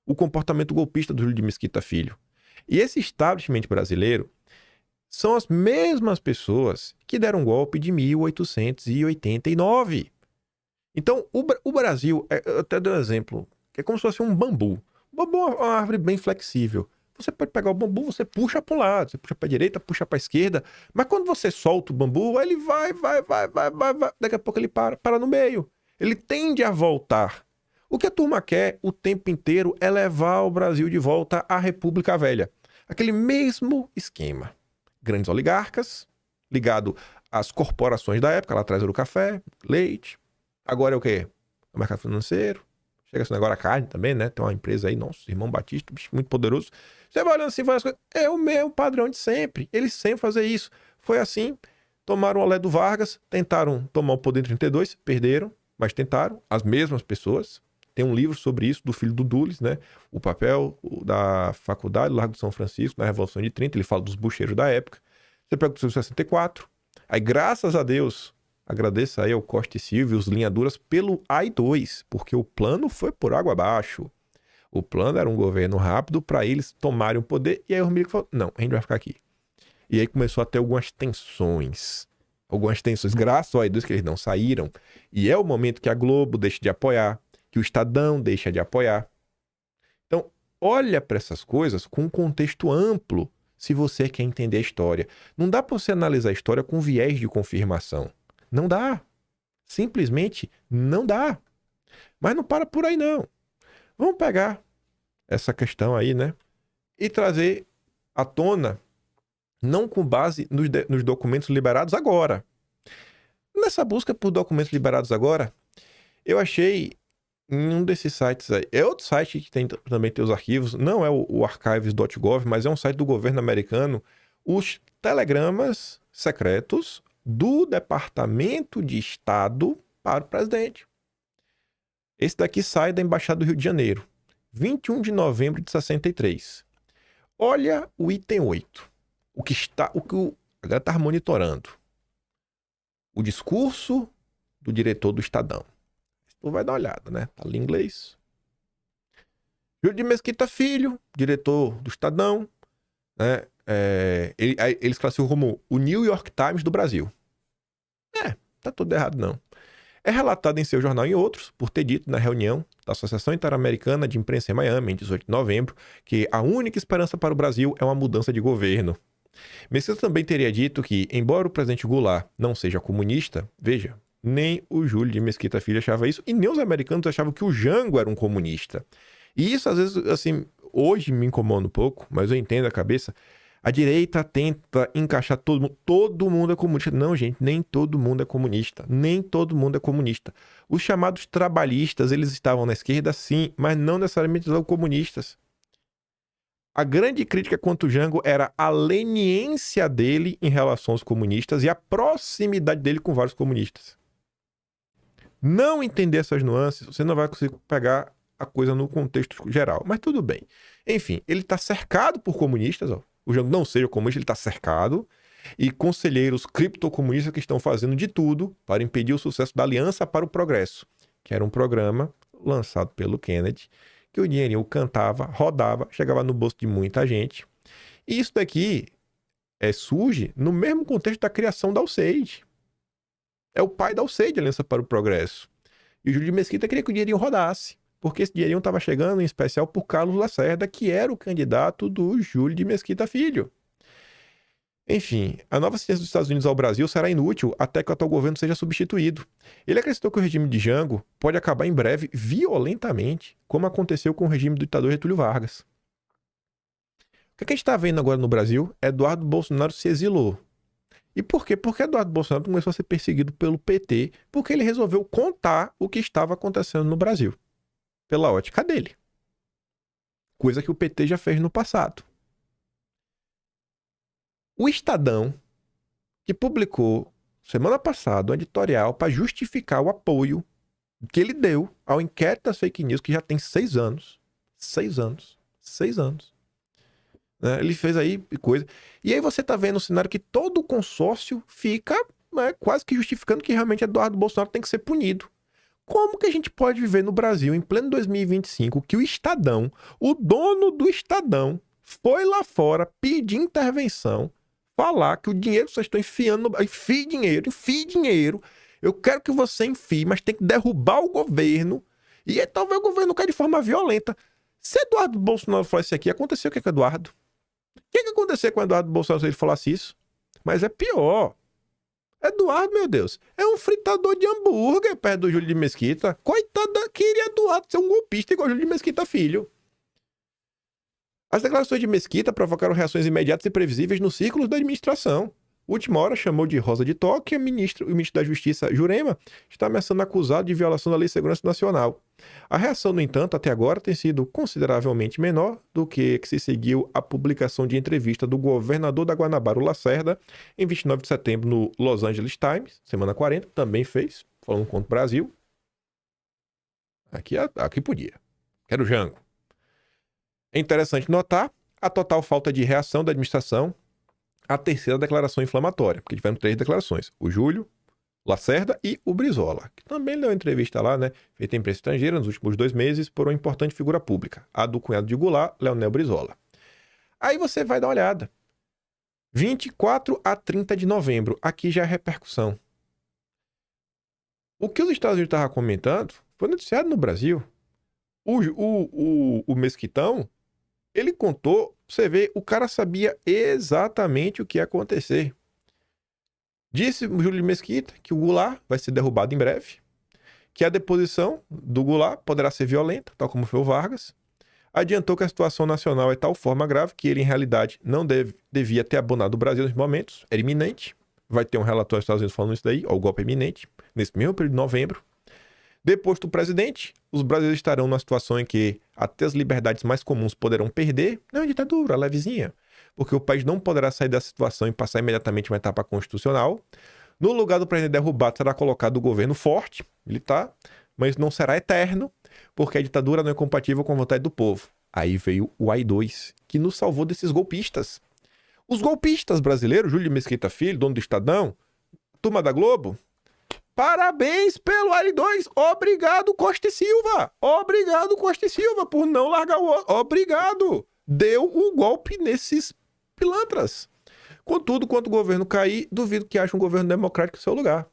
o comportamento golpista do Júlio de Mesquita Filho. E esse establishment brasileiro são as mesmas pessoas que deram um golpe de 1889. Então, o Brasil, eu até dou um exemplo, que é como se fosse um bambu. O bambu é uma árvore bem flexível. Você pode pegar o bambu, você puxa para um lado, você puxa para a direita, puxa para a esquerda, mas quando você solta o bambu, ele vai. Daqui a pouco ele para no meio. Ele tende a voltar. O que a turma quer o tempo inteiro é levar o Brasil de volta à República Velha. Aquele mesmo esquema. Grandes oligarcas, ligado às corporações da época, lá atrás era o café, leite. Agora é o quê? O mercado financeiro. Chega-se agora a carne também, né? Tem uma empresa aí, nosso irmão Batista, bicho muito poderoso. Você vai olhando assim, vai as coisas. É o mesmo padrão de sempre. Eles sempre fazem isso. Foi assim. Tomaram o olé do Vargas, tentaram tomar o poder em 32, perderam, mas tentaram. As mesmas pessoas. Tem um livro sobre isso, do filho do Dulles, né? O papel da faculdade do Largo de São Francisco, na Revolução de 30. Ele fala dos bucheiros da época. Você pega o 64. Aí, graças a Deus, agradeço aí ao Costa e Silva e os linha duras pelo AI-2, porque o plano foi por água abaixo. O plano era um governo rápido para eles tomarem o poder. E aí o milico falou, não, a gente vai ficar aqui. E aí começou a ter algumas tensões. Graças ao AI-2 que eles não saíram. E é o momento que a Globo deixa de apoiar, que o Estadão deixa de apoiar. Então, olha para essas coisas com um contexto amplo, se você quer entender a história. Não dá para você analisar a história com viés de confirmação. Não dá. Simplesmente não dá. Mas não para por aí, não. Vamos pegar essa questão aí, né? E trazer à tona, não com base nos documentos liberados agora. Nessa busca por documentos liberados agora, eu achei em um desses sites aí. É outro site que também tem os arquivos. Não é o archives.gov, mas é um site do governo americano. Os telegramas secretos do Departamento de Estado para o presidente. Esse daqui sai da Embaixada do Rio de Janeiro, 21 de novembro de 63. Olha o item 8. O que a galera está monitorando. O discurso do diretor do Estadão. Tu vai dar uma olhada, né? Tá ali em inglês. Júlio de Mesquita Filho, diretor do Estadão, né? Eles classificam como o New York Times do Brasil. Tá tudo errado, não. É relatado em seu jornal e em outros, por ter dito na reunião da Associação Interamericana de Imprensa em Miami, em 18 de novembro, que a única esperança para o Brasil é uma mudança de governo. Mesquita também teria dito que, embora o presidente Goulart não seja comunista, veja, nem o Júlio de Mesquita Filho achava isso, e nem os americanos achavam que o Jango era um comunista. E isso, às vezes, assim, hoje me incomoda um pouco, mas eu entendo a cabeça. A direita tenta encaixar todo mundo. Todo mundo é comunista. Não, gente, nem todo mundo é comunista. Nem todo mundo é comunista. Os chamados trabalhistas, eles estavam na esquerda, sim, mas não necessariamente são comunistas. A grande crítica contra o Jango era a leniência dele em relação aos comunistas e a proximidade dele com vários comunistas. Não entender essas nuances, você não vai conseguir pegar a coisa no contexto geral. Mas tudo bem. Enfim, ele está cercado por comunistas, ó. O Jango não seja comunista, ele está cercado, e conselheiros criptocomunistas que estão fazendo de tudo para impedir o sucesso da Aliança para o Progresso, que era um programa lançado pelo Kennedy, que o dinheirinho cantava, rodava, chegava no bolso de muita gente. E isso daqui surge no mesmo contexto da criação da USAID. É o pai da USAID, Aliança para o Progresso. E o Júlio de Mesquita queria que o dinheirinho rodasse, porque esse dinheirinho estava chegando, em especial, por Carlos Lacerda, que era o candidato do Júlio de Mesquita Filho. Enfim, a nova assistência dos Estados Unidos ao Brasil será inútil até que o atual governo seja substituído. Ele acrescentou que o regime de Jango pode acabar em breve violentamente, como aconteceu com o regime do ditador Getúlio Vargas. O que a gente está vendo agora no Brasil? Eduardo Bolsonaro se exilou. E por quê? Porque Eduardo Bolsonaro começou a ser perseguido pelo PT, porque ele resolveu contar o que estava acontecendo no Brasil, pela ótica dele. Coisa que o PT já fez no passado. O Estadão, que publicou semana passada um editorial para justificar o apoio que ele deu ao inquérito das fake news, que já tem 6 anos. 6 anos. 6 anos. Né? Ele fez aí coisa. E aí você tá vendo um cenário que todo o consórcio fica, né, quase que justificando que realmente Eduardo Bolsonaro tem que ser punido. Como que a gente pode viver no Brasil, em pleno 2025, que o Estadão, o dono do Estadão, foi lá fora pedir intervenção, falar que o dinheiro que vocês estão enfiando, enfie dinheiro, eu quero que você enfie, mas tem que derrubar o governo, e aí, talvez o governo caia de forma violenta. Se Eduardo Bolsonaro falasse isso aqui, aconteceu o que com o Eduardo? O que ia acontecer com o Eduardo Bolsonaro se ele falasse isso? Mas é pior. Eduardo, meu Deus, é um fritador de hambúrguer perto do Júlio de Mesquita. Coitado, queria Eduardo ser um golpista igual o Júlio de Mesquita, filho. As declarações de Mesquita provocaram reações imediatas e previsíveis nos círculos da administração. Última hora chamou de Rosa de Toque e o ministro da Justiça, Jurema, está ameaçando acusado de violação da Lei de Segurança Nacional. A reação, no entanto, até agora tem sido consideravelmente menor do que se seguiu a publicação de entrevista do governador da Guanabara, o Lacerda, em 29 de setembro no Los Angeles Times, semana 40, também fez, falando contra o Brasil. Aqui podia. Quero Jango. É interessante notar a total falta de reação da administração à terceira declaração inflamatória, porque tiveram 3 declarações. O Júlio, Lacerda e o Brizola, que também deu entrevista lá, né, feita em imprensa estrangeira nos últimos 2 meses por uma importante figura pública, a do cunhado de Goulart, Leonel Brizola. Aí você vai dar uma olhada. 24 a 30 de novembro, aqui já é repercussão. O que os Estados Unidos estavam comentando foi noticiado no Brasil. O Mesquitão, ele contou, você vê, o cara sabia exatamente o que ia acontecer. Disse o Júlio de Mesquita que o Goulart vai ser derrubado em breve, que a deposição do Goulart poderá ser violenta, tal como foi o Vargas. Adiantou que a situação nacional é de tal forma grave que ele, em realidade, não devia ter abandonado o Brasil nos momentos, era iminente. Vai ter um relatório dos Estados Unidos falando isso daí, ó, o golpe é iminente, nesse mesmo período de novembro. Depois do presidente, os brasileiros estarão numa situação em que até as liberdades mais comuns poderão perder. Não é ditadura, levezinha. Porque o país não poderá sair da situação e passar imediatamente uma etapa constitucional. No lugar do presidente derrubado será colocado o governo forte, militar, mas não será eterno, porque a ditadura não é compatível com a vontade do povo. Aí veio o AI-2, que nos salvou desses golpistas. Os golpistas brasileiros, Júlio de Mesquita Filho, dono do Estadão, turma da Globo, parabéns pelo AI-2. Obrigado, Costa e Silva. Obrigado, Costa e Silva, por não largar o outro. Obrigado. Deu o golpe nesses pilantras. Contudo, quando o governo cair, duvido que haja um governo democrático em seu lugar.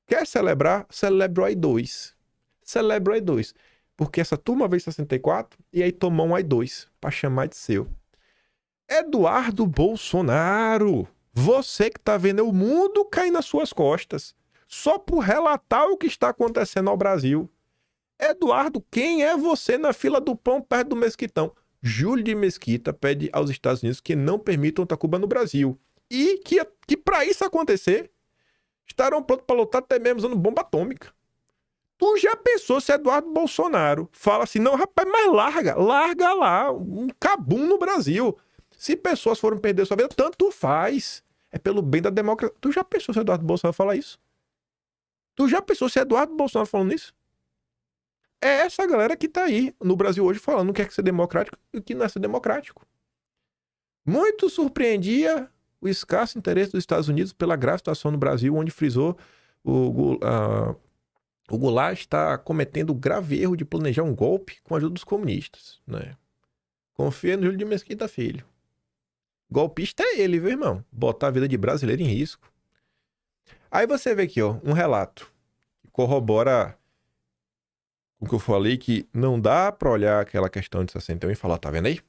Quer celebrar? Celebra o AI-2. Celebra o AI-2. Porque essa turma veio em 64 e aí tomou um AI-2 para chamar de seu. Eduardo Bolsonaro, você que tá vendo o mundo cair nas suas costas, só por relatar o que está acontecendo ao Brasil. Eduardo, quem é você na fila do pão perto do Mesquitão? Júlio de Mesquita pede aos Estados Unidos que não permitam Tacuba no Brasil. E que para isso acontecer, estarão prontos para lutar até mesmo usando bomba atômica. Tu já pensou se Eduardo Bolsonaro fala assim, não, rapaz, mas larga lá, um cabum no Brasil. Se pessoas foram perder sua vida, tanto faz. É pelo bem da democracia. Tu já pensou se Eduardo Bolsonaro fala isso? Tu já pensou se Eduardo Bolsonaro falando isso? É essa galera que tá aí no Brasil hoje falando que quer ser democrático e o que não é ser democrático. Muito surpreendia o escasso interesse dos Estados Unidos pela grave situação no Brasil, onde frisou o Goulart está cometendo o grave erro de planejar um golpe com a ajuda dos comunistas, né? Confia no Júlio de Mesquita Filho. Golpista é ele, viu, irmão? Botar a vida de brasileiro em risco. Aí você vê aqui, ó, um relato que corrobora o que eu falei, que não dá pra olhar aquela questão de 61 e falar, tá vendo aí?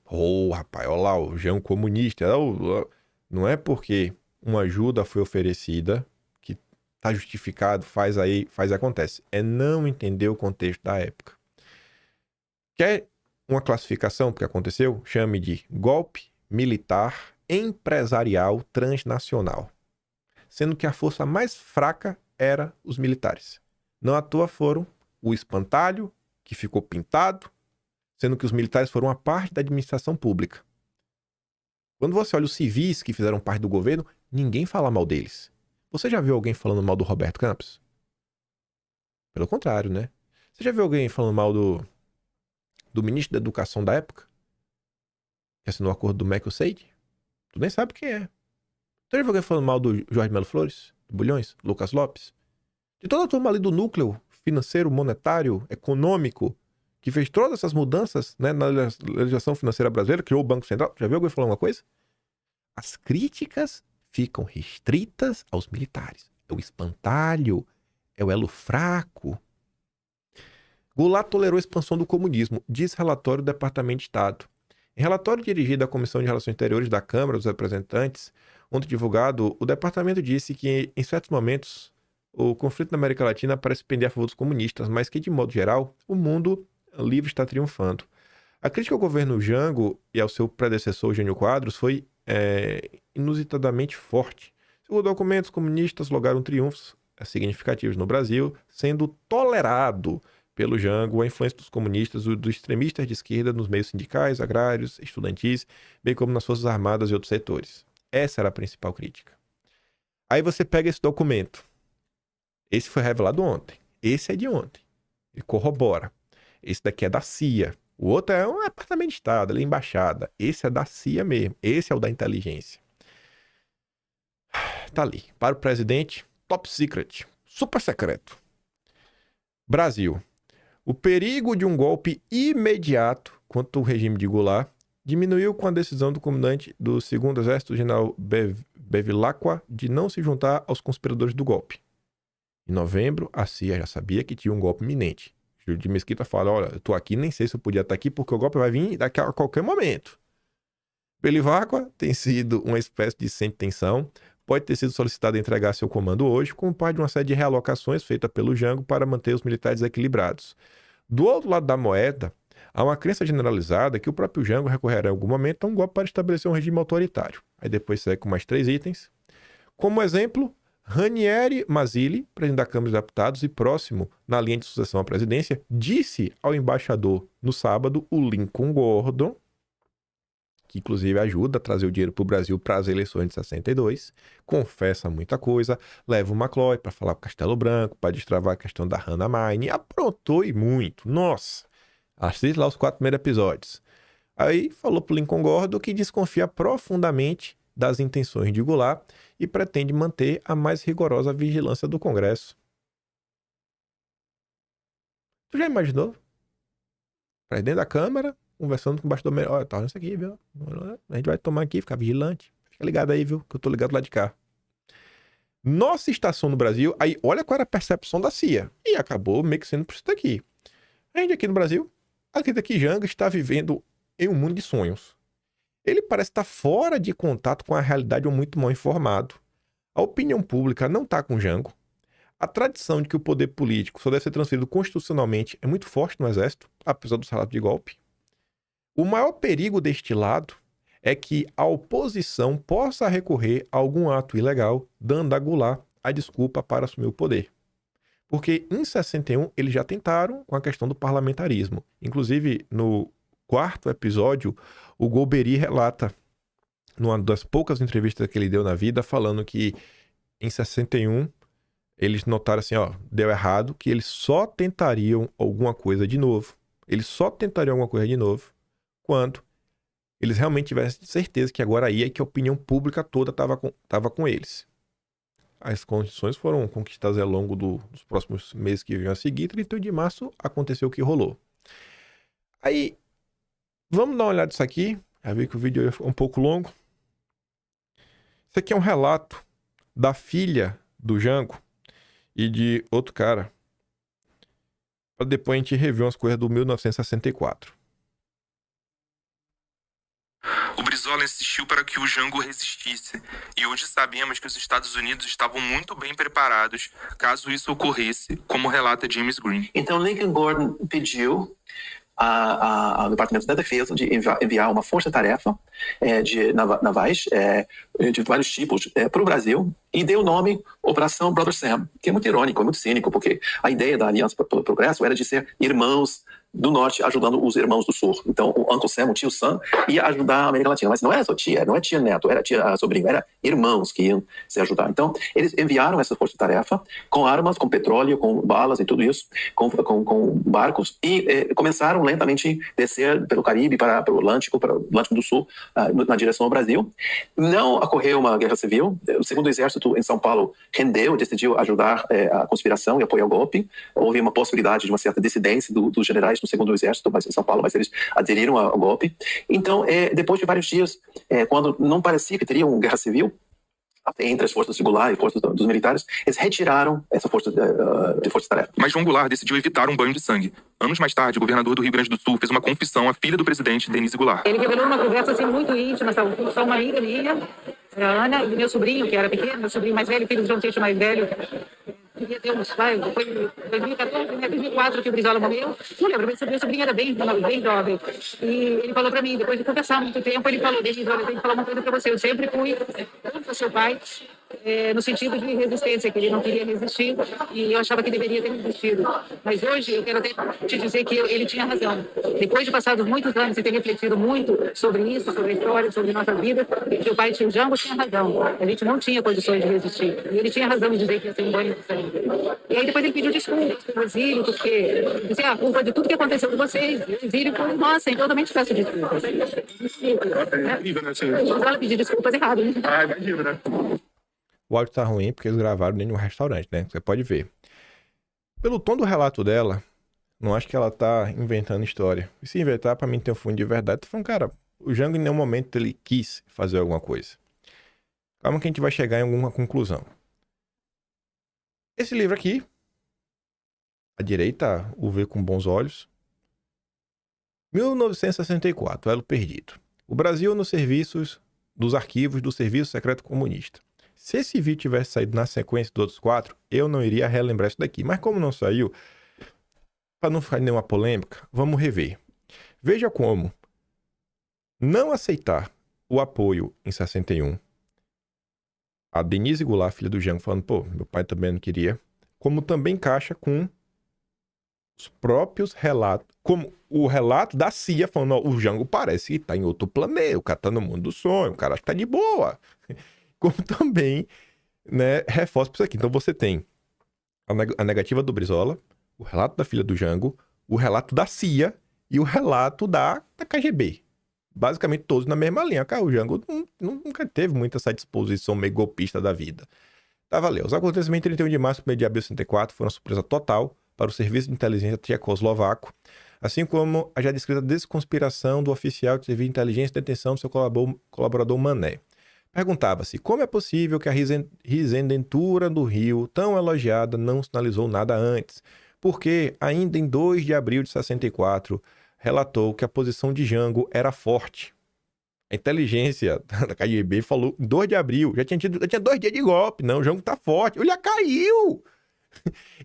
Rapaz, olha lá, o João comunista. Não é porque uma ajuda foi oferecida que tá justificado, faz e acontece. É não entender o contexto da época. Quer uma classificação do que aconteceu? Chame de golpe militar empresarial transnacional. Sendo que a força mais fraca era os militares. Não à toa foram o espantalho, que ficou pintado, sendo que os militares foram uma parte da administração pública. Quando você olha os civis que fizeram parte do governo, ninguém fala mal deles. Você já viu alguém falando mal do Roberto Campos? Pelo contrário, né? Você já viu alguém falando mal do ministro da Educação da época? Que assinou o acordo do MEC e o SEID? Tu nem sabe quem é. Tu já viu alguém falando mal do Jorge Melo Flores? Do Bulhões? Lucas Lopes? De toda a turma ali do núcleo financeiro, monetário, econômico, que fez todas essas mudanças, né, na legislação financeira brasileira, criou o Banco Central. Já viu alguém falando alguma coisa? As críticas ficam restritas aos militares. É o espantalho, é o elo fraco. Goulart tolerou a expansão do comunismo, diz relatório do Departamento de Estado. Em relatório dirigido à Comissão de Relações Exteriores da Câmara dos Representantes, ontem divulgado, o departamento disse que, em certos momentos, o conflito na América Latina parece pender a favor dos comunistas, mas que, de modo geral, o mundo livre está triunfando. A crítica ao governo Jango e ao seu predecessor, Jânio Quadros, foi inusitadamente forte. Segundo documentos, os comunistas lograram triunfos significativos no Brasil, sendo tolerado pelo Jango a influência dos comunistas e dos extremistas de esquerda nos meios sindicais, agrários, estudantis, bem como nas forças armadas e outros setores. Essa era a principal crítica. Aí você pega esse documento. Esse foi revelado ontem. Esse é de ontem. Ele corrobora. Esse daqui é da CIA. O outro é um departamento de Estado, ali, embaixada. Esse é da CIA mesmo. Esse é o da inteligência. Tá ali. Para o presidente, top secret. Super secreto. Brasil. O perigo de um golpe imediato contra o regime de Goulart diminuiu com a decisão do comandante do 2º Exército, general Bevilacqua, de não se juntar aos conspiradores do golpe. Em novembro, a CIA já sabia que tinha um golpe iminente. Júlio de Mesquita fala, olha, eu tô aqui, nem sei se eu podia estar aqui, porque o golpe vai vir daqui a qualquer momento. Bevilacqua tem sido uma espécie de sem-tensão, pode ter sido solicitado a entregar seu comando hoje, como parte de uma série de realocações feita pelo Jango para manter os militares equilibrados. Do outro lado da moeda, há uma crença generalizada que o próprio Jango recorrerá em algum momento a um golpe para estabelecer um regime autoritário. Aí depois segue com mais 3 itens. Como exemplo, Ranieri Mazzilli, presidente da Câmara dos Deputados e próximo na linha de sucessão à presidência, disse ao embaixador no sábado, o Lincoln Gordon, que inclusive ajuda a trazer o dinheiro para o Brasil para as eleições de 62, confessa muita coisa, leva o McCloy para falar com o Castelo Branco, para destravar a questão da Hannah Mine, aprontou e muito. Nossa! Assiste lá os 4 primeiros episódios. Aí falou para o Lincoln Gordon que desconfia profundamente das intenções de Goulart e pretende manter a mais rigorosa vigilância do Congresso. Tu já imaginou? Presidente da Câmara, conversando com o bastidor melhor. Olha, tá isso aqui, viu? A gente vai tomar aqui, ficar vigilante. Fica ligado aí, viu? Que eu tô ligado lá de cá. Nossa estação no Brasil, aí olha qual era a percepção da CIA. E acabou meio que sendo por isso daqui. A gente aqui no Brasil, acredita que Jango está vivendo em um mundo de sonhos. Ele parece estar fora de contato com a realidade ou muito mal informado. A opinião pública não está com Jango. A tradição de que o poder político só deve ser transferido constitucionalmente é muito forte no Exército, apesar dos relatos de golpe. O maior perigo deste lado é que a oposição possa recorrer a algum ato ilegal, dando a Goulart a desculpa para assumir o poder. Porque em 61 eles já tentaram com a questão do parlamentarismo. Inclusive, no 4º episódio, o Golbery relata, numa das poucas entrevistas que ele deu na vida, falando que em 61 eles notaram assim, ó, deu errado, que eles só tentariam alguma coisa de novo. Eles só tentariam alguma coisa de novo quando eles realmente tivessem certeza que agora aí é que a opinião pública toda estava com eles. As condições foram conquistadas ao longo dos próximos meses que vinham a seguir. 31 de março aconteceu o que rolou. Aí, vamos dar uma olhada nisso aqui. Já vi que o vídeo é um pouco longo. Isso aqui é um relato da filha do Jango e de outro cara. Para depois a gente rever umas coisas do 1964. O Brizola insistiu para que o Jango resistisse, e hoje sabemos que os Estados Unidos estavam muito bem preparados caso isso ocorresse, como relata James Green. Então Lincoln Gordon pediu ao Departamento da Defesa de enviar uma força-tarefa de navais de vários tipos para o Brasil e deu o nome Operação Brother Sam, que é muito irônico, é muito cínico, porque a ideia da Aliança para o Progresso era de ser irmãos do Norte ajudando os irmãos do Sul. Então, o Uncle Sam, o tio Sam, ia ajudar a América Latina. Mas não era só tia, não é tia neto, era tia sobrinho, era irmãos que iam se ajudar. Então, eles enviaram essa força-tarefa com armas, com petróleo, com balas e tudo isso, com barcos, e começaram lentamente a descer pelo Caribe para o Atlântico do Sul, na direção ao Brasil. Não ocorreu uma guerra civil. O segundo exército em São Paulo rendeu, decidiu ajudar a conspiração e apoiar o golpe. Houve uma possibilidade de uma certa dissidência dos generais no segundo exército, mas em São Paulo, mas eles aderiram ao golpe. Então, depois de vários dias, quando não parecia que teria uma guerra civil entre as forças regulares e forças dos militares, eles retiraram essa força de força-tarefa. Mas João Goulart decidiu evitar um banho de sangue. Anos mais tarde, o governador do Rio Grande do Sul fez uma confissão à filha do presidente, Denise Goulart. Ele revelou uma conversa assim, muito íntima, só uma amiga minha, a Ana, e meu sobrinho, que era pequeno, meu sobrinho mais velho, filho de João Teixeira mais velho, devia ter uns, foi em 2014, 2004 que o Brizola morreu. Não lembro, meu sobrinho era bem jovem. E ele falou pra mim, depois de conversar há muito tempo, ele falou, Denise, olha, eu tenho que falar uma coisa pra você. Eu sempre fui contra seu pai, no sentido de resistência, que ele não queria resistir, e eu achava que deveria ter resistido. Mas hoje eu quero até te dizer que ele tinha razão. Depois de passados muitos anos e ter refletido muito sobre isso, sobre a história, sobre nossa vida, seu pai, tio Jango, tinha razão. A gente não tinha condições de resistir. E ele tinha razão de dizer que ia ser um banho de sangue. E aí depois ele pediu desculpas pelo exílio, porque disse, a culpa de tudo que aconteceu com vocês, o exílio foi nossa, então eu também te peço desculpas. É incrível, né, senhor? Ela pediu desculpas errado, né? Ah, imagina, né? O áudio tá ruim porque eles gravaram dentro de um restaurante, né? Você pode ver. Pelo tom do relato dela, não acho que ela tá inventando história. E se inventar, pra mim ter um fundo de verdade, tô falando, cara, o Jango em nenhum momento ele quis fazer alguma coisa. Calma que a gente vai chegar em alguma conclusão. Esse livro aqui, a direita o vê com bons olhos. 1964, Elo Perdido. O Brasil nos serviços dos arquivos do Serviço Secreto Comunista. Se esse vídeo tivesse saído na sequência dos outros 4, eu não iria relembrar isso daqui. Mas como não saiu, para não ficar nenhuma polêmica, vamos rever. Veja como não aceitar o apoio em 61, a Denise Goulart, filha do Jango, falando, pô, meu pai também não queria, como também encaixa com os próprios relatos, como o relato da CIA, falando, ó, o Jango parece que tá em outro planeta, o cara tá no mundo do sonho, o cara acha que tá de boa. Como também, né, reforça isso aqui. Então você tem a negativa do Brizola, o relato da filha do Jango, o relato da CIA e o relato da KGB. Basicamente todos na mesma linha. Cara, o Jango nunca teve muita essa disposição meio golpista da vida. Tá, valeu. Os acontecimentos de 31 de março e 1 de abril de 64 foram uma surpresa total para o Serviço de Inteligência Tchecoslovaco, assim como a já descrita desconspiração do oficial de Serviço de Inteligência e detenção do seu colaborador Mané. Perguntava-se como é possível que a Risendentura do Rio, tão elogiada, não sinalizou nada antes, porque ainda em 2 de abril de 64 relatou que a posição de Jango era forte. A inteligência da KGB falou em 2 de abril, já tinha 2 dias de golpe, não, o Jango tá forte, ele já caiu!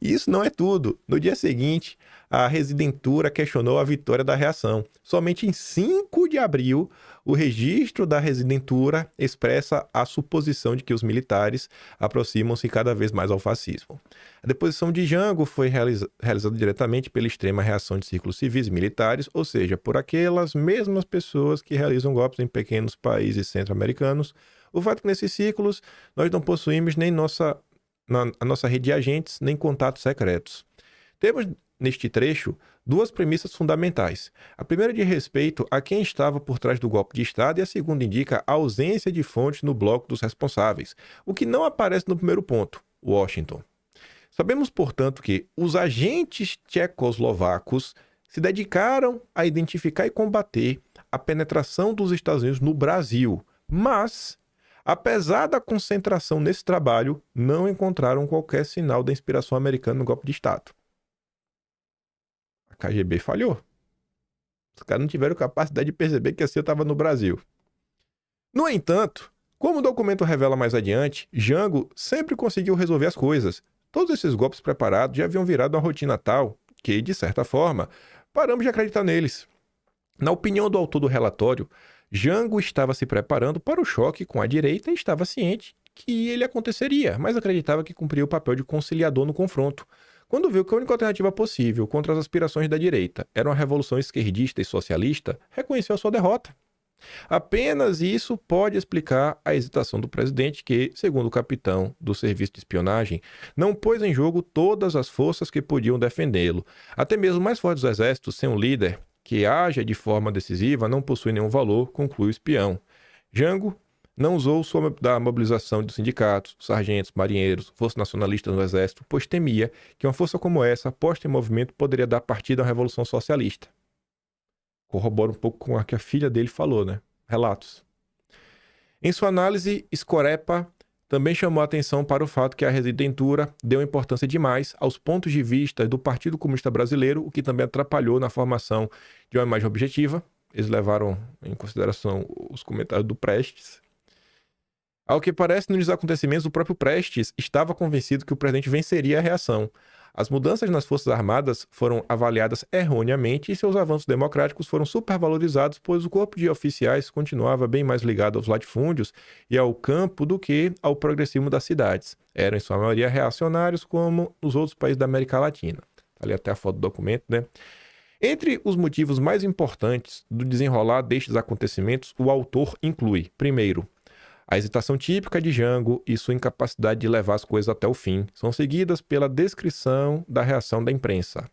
Isso não é tudo. No dia seguinte, a Residentura questionou a vitória da reação. Somente em 5 de abril, o registro da Residentura expressa a suposição de que os militares aproximam-se cada vez mais ao fascismo. A deposição de Jango foi realizada diretamente pela extrema reação de círculos civis e militares, ou seja, por aquelas mesmas pessoas que realizam golpes em pequenos países centro-americanos. O fato é que nesses círculos nós não possuímos nem a nossa rede de agentes, nem contatos secretos. Temos, neste trecho, 2 premissas fundamentais. A primeira diz respeito a quem estava por trás do golpe de Estado e a segunda indica a ausência de fontes no bloco dos responsáveis, o que não aparece no primeiro ponto, Washington. Sabemos, portanto, que os agentes tchecoslovacos se dedicaram a identificar e combater a penetração dos Estados Unidos no Brasil, mas apesar da concentração nesse trabalho, não encontraram qualquer sinal da inspiração americana no golpe de Estado. A KGB falhou. Os caras não tiveram capacidade de perceber que a CIA estava no Brasil. No entanto, como o documento revela mais adiante, Jango sempre conseguiu resolver as coisas. Todos esses golpes preparados já haviam virado uma rotina tal que, de certa forma, paramos de acreditar neles. Na opinião do autor do relatório, Jango estava se preparando para o choque com a direita e estava ciente que ele aconteceria, mas acreditava que cumpria o papel de conciliador no confronto. Quando viu que a única alternativa possível contra as aspirações da direita era uma revolução esquerdista e socialista, reconheceu a sua derrota. Apenas isso pode explicar a hesitação do presidente que, segundo o capitão do serviço de espionagem, não pôs em jogo todas as forças que podiam defendê-lo. Até mesmo o mais forte dos exércitos, sem um líder que haja de forma decisiva, não possui nenhum valor, conclui o espião. Jango não usou da mobilização dos sindicatos, sargentos, marinheiros, forças nacionalistas no exército, pois temia que uma força como essa, posta em movimento, poderia dar partida à revolução socialista. Corrobora um pouco com o que a filha dele falou, né? Relatos. Em sua análise, Scorepa também chamou a atenção para o fato que a redentura deu importância demais aos pontos de vista do Partido Comunista Brasileiro, o que também atrapalhou na formação de uma imagem objetiva. Eles levaram em consideração os comentários do Prestes. Ao que parece, nos acontecimentos, o próprio Prestes estava convencido que o presidente venceria a reação. As mudanças nas Forças Armadas foram avaliadas erroneamente e seus avanços democráticos foram supervalorizados, pois o corpo de oficiais continuava bem mais ligado aos latifúndios e ao campo do que ao progressismo das cidades. Eram, em sua maioria, reacionários, como nos outros países da América Latina. Ali até a foto do documento, né? Entre os motivos mais importantes do desenrolar destes acontecimentos, o autor inclui, primeiro, a hesitação típica de Jango e sua incapacidade de levar as coisas até o fim são seguidas pela descrição da reação da imprensa.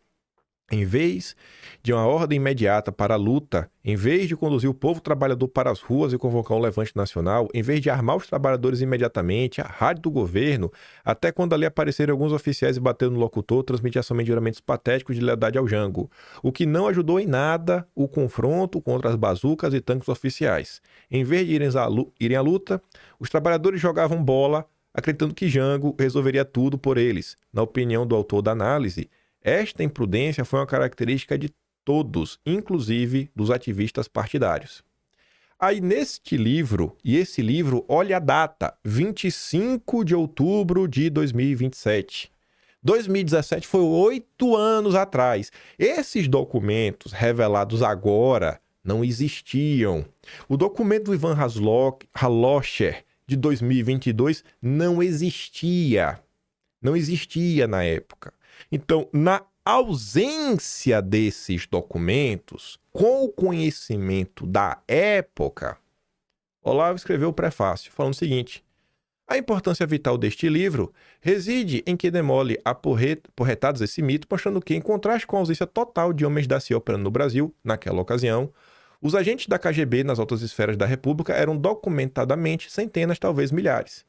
Em vez de uma ordem imediata para a luta, em vez de conduzir o povo trabalhador para as ruas e convocar um levante nacional, em vez de armar os trabalhadores imediatamente, a rádio do governo, até quando ali apareceram alguns oficiais e bateram no locutor, transmitia somente juramentos patéticos de lealdade ao Jango, o que não ajudou em nada o confronto contra as bazucas e tanques oficiais. Em vez de irem à luta, os trabalhadores jogavam bola, acreditando que Jango resolveria tudo por eles. Na opinião do autor da análise, esta imprudência foi uma característica de todos, inclusive dos ativistas partidários. Aí neste livro, e esse livro, olha a data, 25 de outubro de 2027. 2017 foi 8 anos atrás. Esses documentos revelados agora não existiam. O documento do Ivan Halocher de 2022 não existia. Não existia na época. Então, na ausência desses documentos, com o conhecimento da época, Olavo escreveu o prefácio falando o seguinte: a importância vital deste livro reside em que demole a porretadas esse mito, mostrando que, em contraste com a ausência total de homens da CIA operando no Brasil, naquela ocasião, os agentes da KGB nas altas esferas da República eram documentadamente centenas, talvez milhares.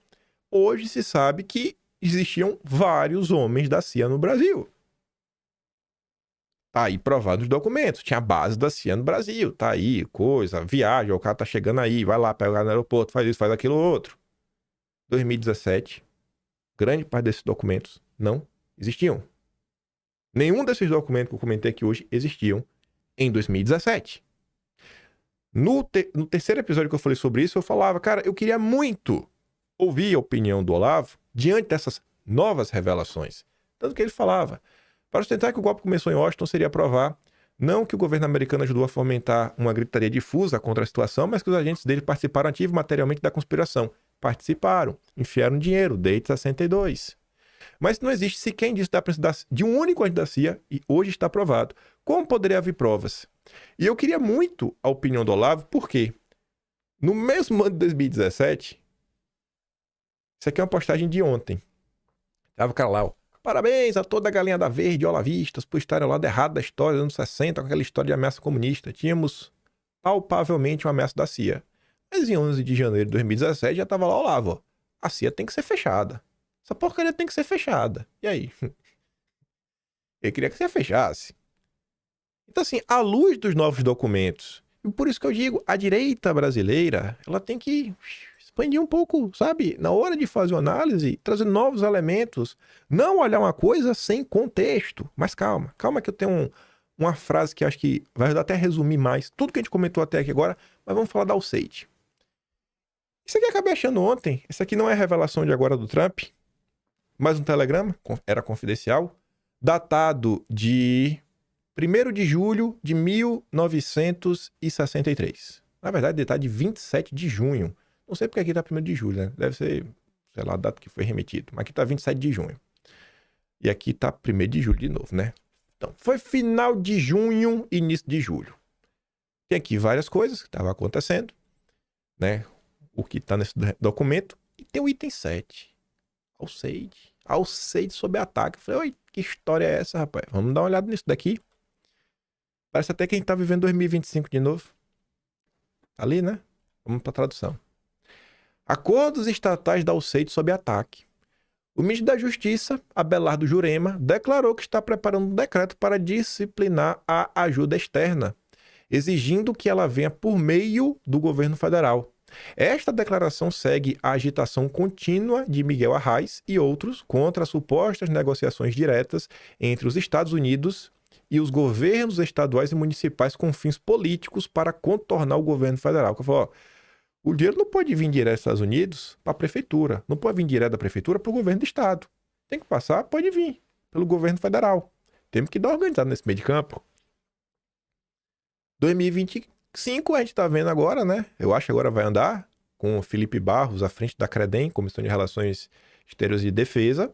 Hoje se sabe que existiam vários homens da CIA no Brasil. Tá aí provado os documentos. Tinha a base da CIA no Brasil. Tá aí, coisa, viagem, o cara tá chegando aí, vai lá, pega no aeroporto, faz isso, faz aquilo outro. 2017, grande parte desses documentos não existiam. Nenhum desses documentos que eu comentei aqui hoje existiam em 2017. No terceiro episódio que eu falei sobre isso, eu falava, cara, eu queria muito ouvir a opinião do Olavo diante dessas novas revelações. Tanto que ele falava, para sustentar que o golpe começou em Washington seria provar não que o governo americano ajudou a fomentar uma gritaria difusa contra a situação, mas que os agentes dele participaram ativo materialmente da conspiração. Participaram, enfiaram dinheiro, desde 62. Mas não existe sequer indício da presença de um único agente da CIA e hoje está provado. Como poderia haver provas? E eu queria muito a opinião do Olavo, porque no mesmo ano de 2017, isso aqui é uma postagem de ontem. Tava o cara lá, ó. Parabéns a toda a galinha da verde, olavistas, por estarem ao lado errado da história dos anos 60, com aquela história de ameaça comunista. Tínhamos palpavelmente uma ameaça da CIA. Mas em 11 de janeiro de 2017 já tava lá, Olavo, ó. A CIA tem que ser fechada. Essa porcaria tem que ser fechada. E aí? Eu queria que você fechasse. Então, assim, à luz dos novos documentos, e por isso que eu digo, a direita brasileira, ela tem que expandir um pouco, sabe? Na hora de fazer uma análise, trazer novos elementos. Não olhar uma coisa sem contexto. Mas calma, calma que eu tenho uma frase que acho que vai ajudar até a resumir mais tudo que a gente comentou até aqui agora, mas vamos falar da Alceide. Isso aqui eu acabei achando ontem. Isso aqui não é revelação de agora do Trump, mas um telegrama, era confidencial, datado de 1º de julho de 1963. Na verdade, datado de 27 de junho. Não sei porque aqui tá 1º de julho, né? Deve ser, sei lá, a data que foi remetido. Mas aqui tá 27 de junho. E aqui tá 1º de julho de novo, né? Então, foi final de junho, início de julho. Tem aqui várias coisas que estavam acontecendo, né? O que tá nesse documento. E tem o item 7. Alceide sob ataque. Eu falei, oi, que história é essa, rapaz? Vamos dar uma olhada nisso daqui. Parece até que a gente tá vivendo 2025 de novo. Ali, né? Vamos pra tradução. Acordos estatais da Alceide sob ataque. O ministro da Justiça, Abelardo Jurema, declarou que está preparando um decreto para disciplinar a ajuda externa, exigindo que ela venha por meio do governo federal. Esta declaração segue a agitação contínua de Miguel Arraes e outros contra supostas negociações diretas entre os Estados Unidos e os governos estaduais e municipais com fins políticos para contornar o governo federal. Que eu falo, ó, o dinheiro não pode vir direto dos Estados Unidos para a prefeitura. Não pode vir direto da prefeitura para o governo do estado. Tem que passar, pode vir pelo governo federal. Temos que dar organizado nesse meio de campo. 2025 a gente está vendo agora, né? Eu acho que agora vai andar com o Felipe Barros à frente da CREDEM, Comissão de Relações Exteriores e Defesa,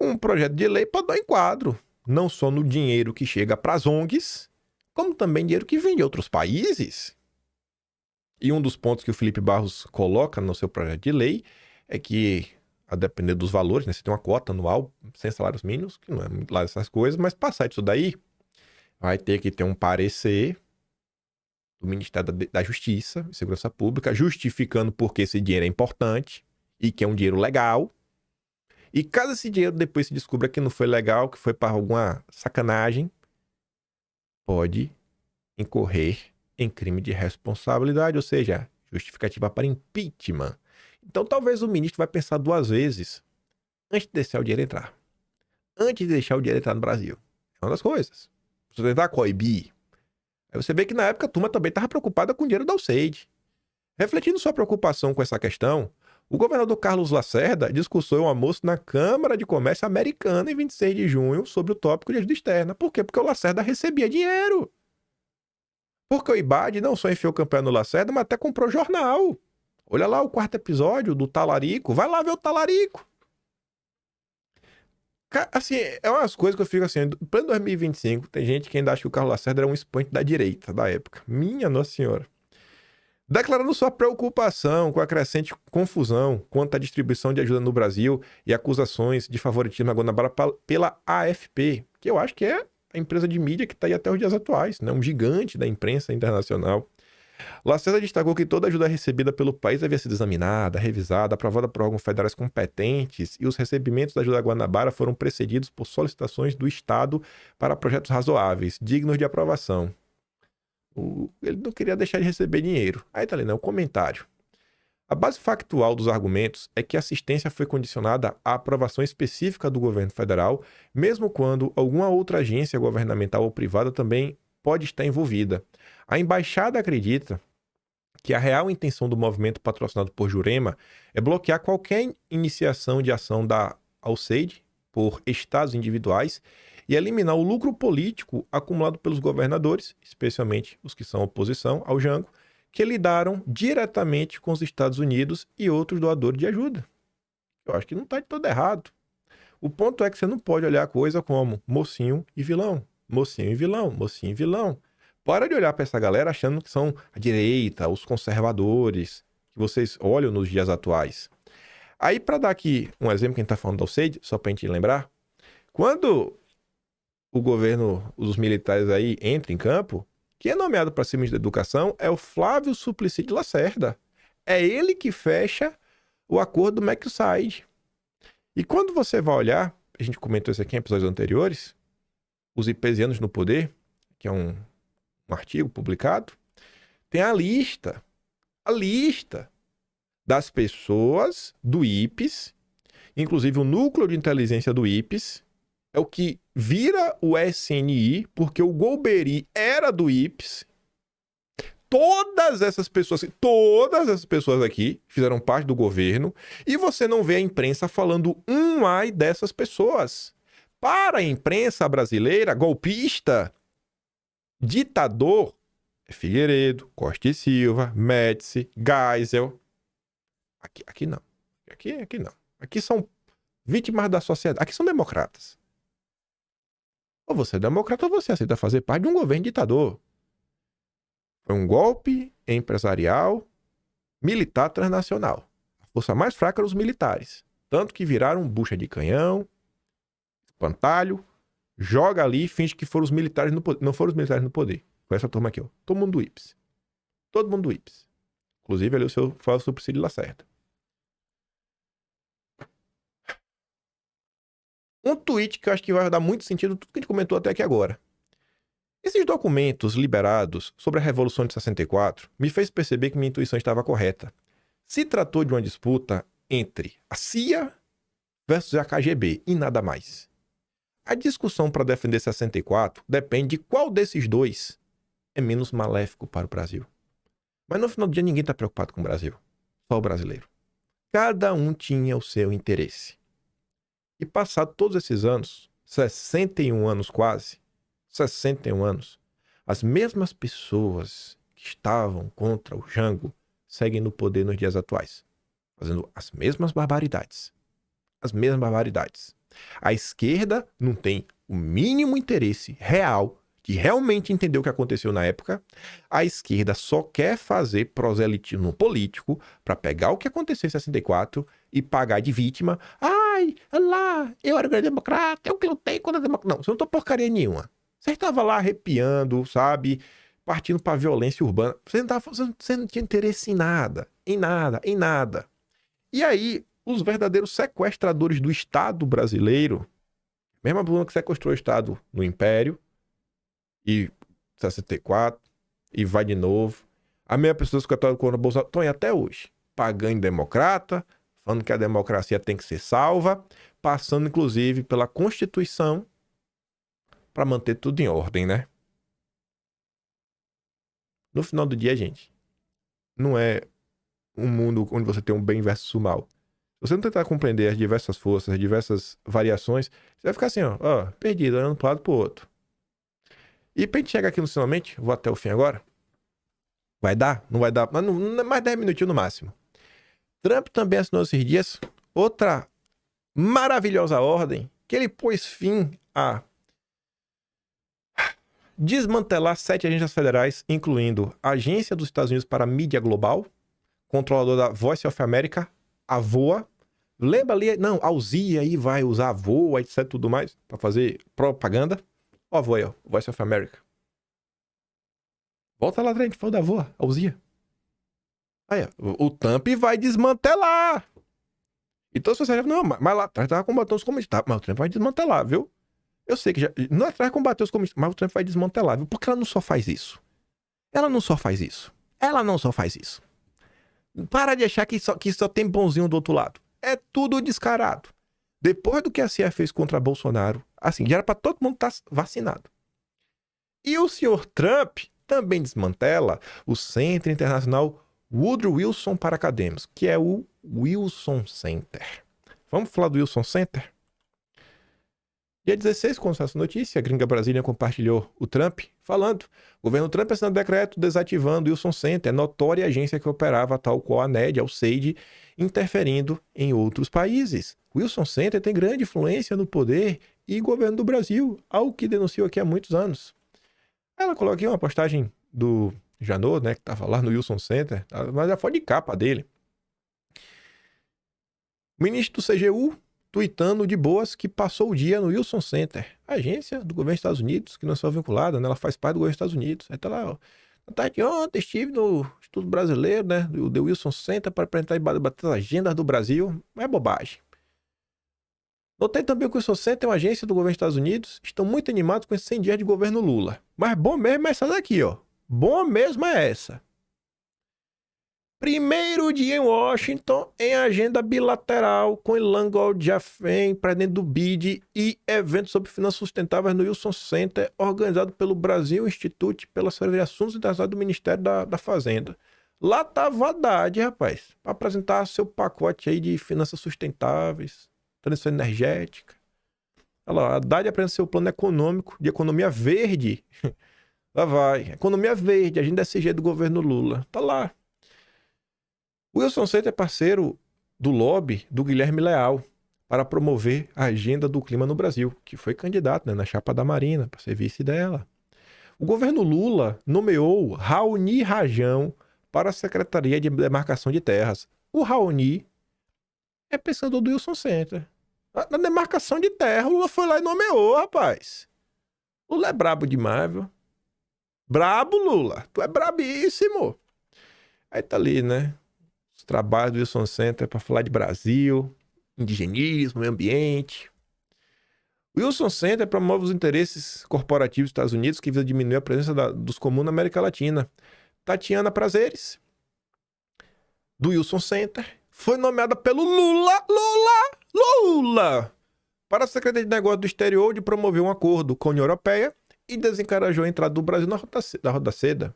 um projeto de lei para dar enquadro, não só no dinheiro que chega para as ONGs, como também dinheiro que vem de outros países. E um dos pontos que o Felipe Barros coloca no seu projeto de lei é que, a depender dos valores, né, você tem uma cota anual sem salários mínimos, que não é muito lá dessas coisas, mas passar disso daí, vai ter que ter um parecer do Ministério da Justiça e Segurança Pública, justificando por que esse dinheiro é importante e que é um dinheiro legal. E caso esse dinheiro depois se descubra que não foi legal, que foi para alguma sacanagem, pode incorrer em crime de responsabilidade, ou seja, justificativa para impeachment. Então talvez o ministro vai pensar 2 vezes antes de deixar o dinheiro entrar. Antes de deixar o dinheiro entrar no Brasil. É uma das coisas. Você tentar coibir. Aí você vê que na época a turma também estava preocupada com o dinheiro da Alceide. Refletindo sua preocupação com essa questão, o governador Carlos Lacerda discursou em um almoço na Câmara de Comércio Americana em 26 de junho sobre o tópico de ajuda externa. Por quê? Porque o Lacerda recebia dinheiro. Porque o IBAD não só enfiou campanha no Lacerda, mas até comprou jornal. Olha lá o 4º episódio do Talarico. Vai lá ver o Talarico. Assim, é umas coisas que eu fico assim, em pleno 2025, tem gente que ainda acha que o Carlos Lacerda era um expoente da direita da época. Minha Nossa Senhora. Declarando sua preocupação com a crescente confusão quanto à distribuição de ajuda no Brasil e acusações de favoritismo à Guanabara pela AFP, que eu acho que é a empresa de mídia que está aí até os dias atuais, né? Um gigante da imprensa internacional. Lacerda destacou que toda ajuda recebida pelo país devia ser examinada, revisada, aprovada por órgãos federais competentes e os recebimentos da ajuda Guanabara foram precedidos por solicitações do Estado para projetos razoáveis, dignos de aprovação. Ele não queria deixar de receber dinheiro. Aí tá ali, né? O comentário. A base factual dos argumentos é que a assistência foi condicionada à aprovação específica do governo federal, mesmo quando alguma outra agência governamental ou privada também pode estar envolvida. A embaixada acredita que a real intenção do movimento patrocinado por Jurema é bloquear qualquer iniciação de ação da Alceide por estados individuais e eliminar o lucro político acumulado pelos governadores, especialmente os que são oposição ao Jango, que lidaram diretamente com os Estados Unidos e outros doadores de ajuda. Eu acho que não está de todo errado. O ponto é que você não pode olhar a coisa como mocinho e vilão. Mocinho e vilão, mocinho e vilão. Para de olhar para essa galera achando que são a direita, os conservadores, que vocês olham nos dias atuais. Aí, para dar aqui um exemplo que a gente está falando da Alceide, só para a gente lembrar, quando o governo, os militares aí entram em campo, quem é nomeado para ser ministro da Educação é o Flávio Suplicy de Lacerda. É ele que fecha o acordo do Mercosur. E quando você vai olhar, a gente comentou isso aqui em episódios anteriores, os IPEsianos no Poder, que é um artigo publicado, tem a lista das pessoas do IPES, inclusive o núcleo de inteligência do IPES, é o que vira o SNI, porque o Golbery era do IPES. Todas essas pessoas aqui fizeram parte do governo e você não vê a imprensa falando ai dessas pessoas. Para a imprensa brasileira, golpista, ditador, é Figueiredo, Costa e Silva, Médici, Geisel. Aqui não. Aqui não. Aqui são vítimas da sociedade. Aqui são democratas. Ou você é democrata ou você aceita fazer parte de um governo ditador. Foi um golpe empresarial militar transnacional. A força mais fraca eram os militares. Tanto que viraram bucha de canhão, espantalho, joga ali e finge que foram os militares no poder. Não foram os militares no poder. Foi essa turma aqui, ó. Todo mundo do IPS. Todo mundo do IPS. Inclusive ali o seu falso Priscílio Lacerda. Um tweet que eu acho que vai dar muito sentido tudo que a gente comentou até aqui agora. Esses documentos liberados sobre a Revolução de 64 me fez perceber que minha intuição estava correta. Se tratou de uma disputa entre a CIA versus a KGB e nada mais. A discussão para defender 64 depende de qual desses dois é menos maléfico para o Brasil. Mas no final do dia ninguém está preocupado com o Brasil. Só o brasileiro. Cada um tinha o seu interesse. E passado todos esses anos, 61 anos quase, 61 anos, as mesmas pessoas que estavam contra o Jango seguem no poder nos dias atuais, fazendo as mesmas barbaridades. As mesmas barbaridades. A esquerda não tem o mínimo interesse real de realmente entender o que aconteceu na época. A esquerda só quer fazer proselitismo político para pegar o que aconteceu em 64 e pagar de vítima. Ai, lá, eu era grande democrata, eu que lutei contra a democracia. Não, você não tá porcaria nenhuma. Você estava lá arrepiando, sabe? Partindo para violência urbana. Você não tinha interesse em nada. Em nada, em nada. E aí, os verdadeiros sequestradores do Estado brasileiro, mesma pessoa que sequestrou o Estado no Império, e 64, e vai de novo. A mesma pessoa que estava contra o Bolsonaro estão aí até hoje, pagando democrata, falando que a democracia tem que ser salva, passando inclusive pela Constituição para manter tudo em ordem, né? No final do dia, gente, não é um mundo onde você tem um bem versus o mal. Se você não tentar compreender as diversas forças, as diversas variações, você vai ficar assim, ó, perdido, olhando para um lado e para o outro. E pra gente chegar aqui no finalmente, vou até o fim agora. Vai dar? Não vai dar? Mas não, mais 10 minutinhos no máximo. Trump também assinou esses dias outra maravilhosa ordem que ele pôs fim a desmantelar 7 agências federais, incluindo a Agência dos Estados Unidos para a Mídia Global, controlador da Voice of America, a VOA. Lembra ali? Não, a Alzia aí vai usar a VOA, etc, tudo mais, para fazer propaganda. Ó, a VOA aí, ó, Voice of America. Volta lá atrás, a gente falou da VOA, a Alzia. Aí, ó, o Trump vai desmantelar. Então, se você já... Não, mas lá atrás tava combatendo os comunistas. Mas o Trump vai desmantelar, viu? Eu sei que já... Não atrás combater os comunistas, mas o Trump vai desmantelar, viu? Porque ela não só faz isso. Ela não só faz isso. Ela não só faz isso. Para de achar que só tem bonzinho do outro lado. É tudo descarado. Depois do que a CIA fez contra Bolsonaro, assim, já era pra todo mundo estar vacinado. E o senhor Trump também desmantela o Centro Internacional Woodrow Wilson para Acadêmicos, que é o Wilson Center. Vamos falar do Wilson Center? Dia 16, quando essa notícia, a Gringa Brasília compartilhou o Trump, falando: o governo Trump assinou decreto desativando o Wilson Center, notória agência que operava tal qual a NED, a USAID, interferindo em outros países. O Wilson Center tem grande influência no poder e governo do Brasil, algo que denunciou aqui há muitos anos. Ela colocou aqui uma postagem do Janot, né, que estava lá no Wilson Center, mas já foi de capa dele. O ministro do CGU tuitando de boas que passou o dia no Wilson Center, agência do governo dos Estados Unidos, que não é só vinculada, né? Ela faz parte do governo dos Estados Unidos. Aí tá lá, ó. Na tarde de ontem estive no Instituto Brasileiro, né? Do The Wilson Center para apresentar e bater as agendas do Brasil. É bobagem. Notei também que o Wilson Center é uma agência do governo dos Estados Unidos. Estão muito animados com esses 100 dias de governo Lula. Mas bom mesmo é essa daqui, ó. Bom mesmo é essa. Primeiro dia em Washington, em agenda bilateral com Ilan Goldjafem, presidente do BID, e evento sobre finanças sustentáveis no Wilson Center, organizado pelo Brasil Institute pela Secretaria de Assuntos Internacionais do Ministério da Fazenda. Lá tava a Haddad, rapaz, para apresentar seu pacote aí de finanças sustentáveis, transição energética. Olha lá, a Haddad apresenta seu plano econômico de economia verde. Lá vai, economia verde, agenda SG do governo Lula. Tá lá. O Wilson Center é parceiro do lobby do Guilherme Leal para promover a agenda do clima no Brasil, que foi candidato, né, na chapa da Marina, para ser vice dela. O governo Lula nomeou Raoni Rajão para a Secretaria de Demarcação de Terras. O Raoni é pensador do Wilson Center. Na demarcação de terra, o Lula foi lá e nomeou, rapaz. Lula é brabo demais, viu? Brabo, Lula. Tu é brabíssimo. Aí tá ali, né? Os trabalhos do Wilson Center para falar de Brasil, indigenismo, meio ambiente. O Wilson Center promove os interesses corporativos dos Estados Unidos que visa diminuir a presença dos comuns na América Latina. Tatiana Prazeres, do Wilson Center, foi nomeada pelo Lula para a Secretaria de Negócios do Exterior de promover um acordo com a União Europeia e desencorajou a entrada do Brasil na Roda Seda.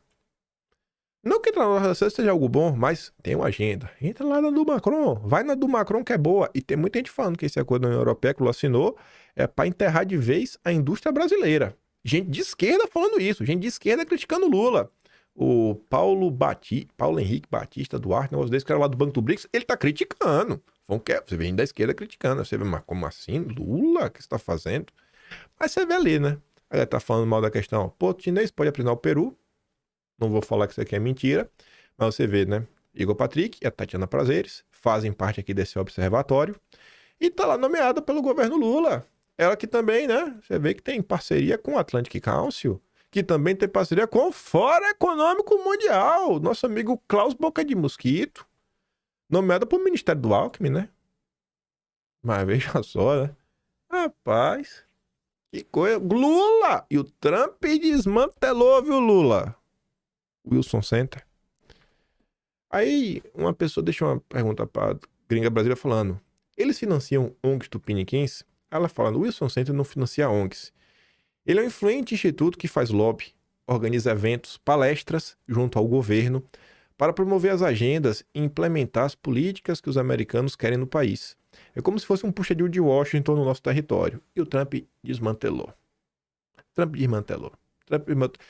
Não que entrar na Roda Seda seja algo bom, mas tem uma agenda. Entra lá na do Macron, vai na do Macron que é boa. E tem muita gente falando que esse acordo da União Europeia que o Lula assinou é para enterrar de vez a indústria brasileira. Gente de esquerda falando isso, gente de esquerda criticando o Lula. O Paulo Henrique Batista Duarte, negócio desse, que era lá do Banco do BRICS, ele tá criticando. Você vem da esquerda criticando. Você vê, mas como assim? Lula? O que você tá fazendo? Mas você vê ali, né? Aí tá falando mal da questão. Pô, o chinês pode aprisionar o Peru. Não vou falar que isso aqui é mentira. Mas você vê, né? Igor Patrick e a Tatiana Prazeres fazem parte aqui desse observatório. E tá lá nomeada pelo governo Lula. Ela que também, né? Você vê que tem parceria com o Atlantic Council, que também tem parceria com o Fórum Econômico Mundial, nosso amigo Klaus Boca de Mosquito, nomeada por Ministério do Alckmin, né? Mas veja só, né? Rapaz, que coisa. Lula! E o Trump desmantelou, viu, Lula? Wilson Center. Aí, uma pessoa deixou uma pergunta pra Gringa Brasília falando: eles financiam ONGs tupiniquins? Ela falando: o Wilson Center não financia ONGs. Ele é um influente instituto que faz lobby, organiza eventos, palestras junto ao governo para promover as agendas e implementar as políticas que os americanos querem no país. É como se fosse um puxadinho de Washington no nosso território. E o Trump desmantelou.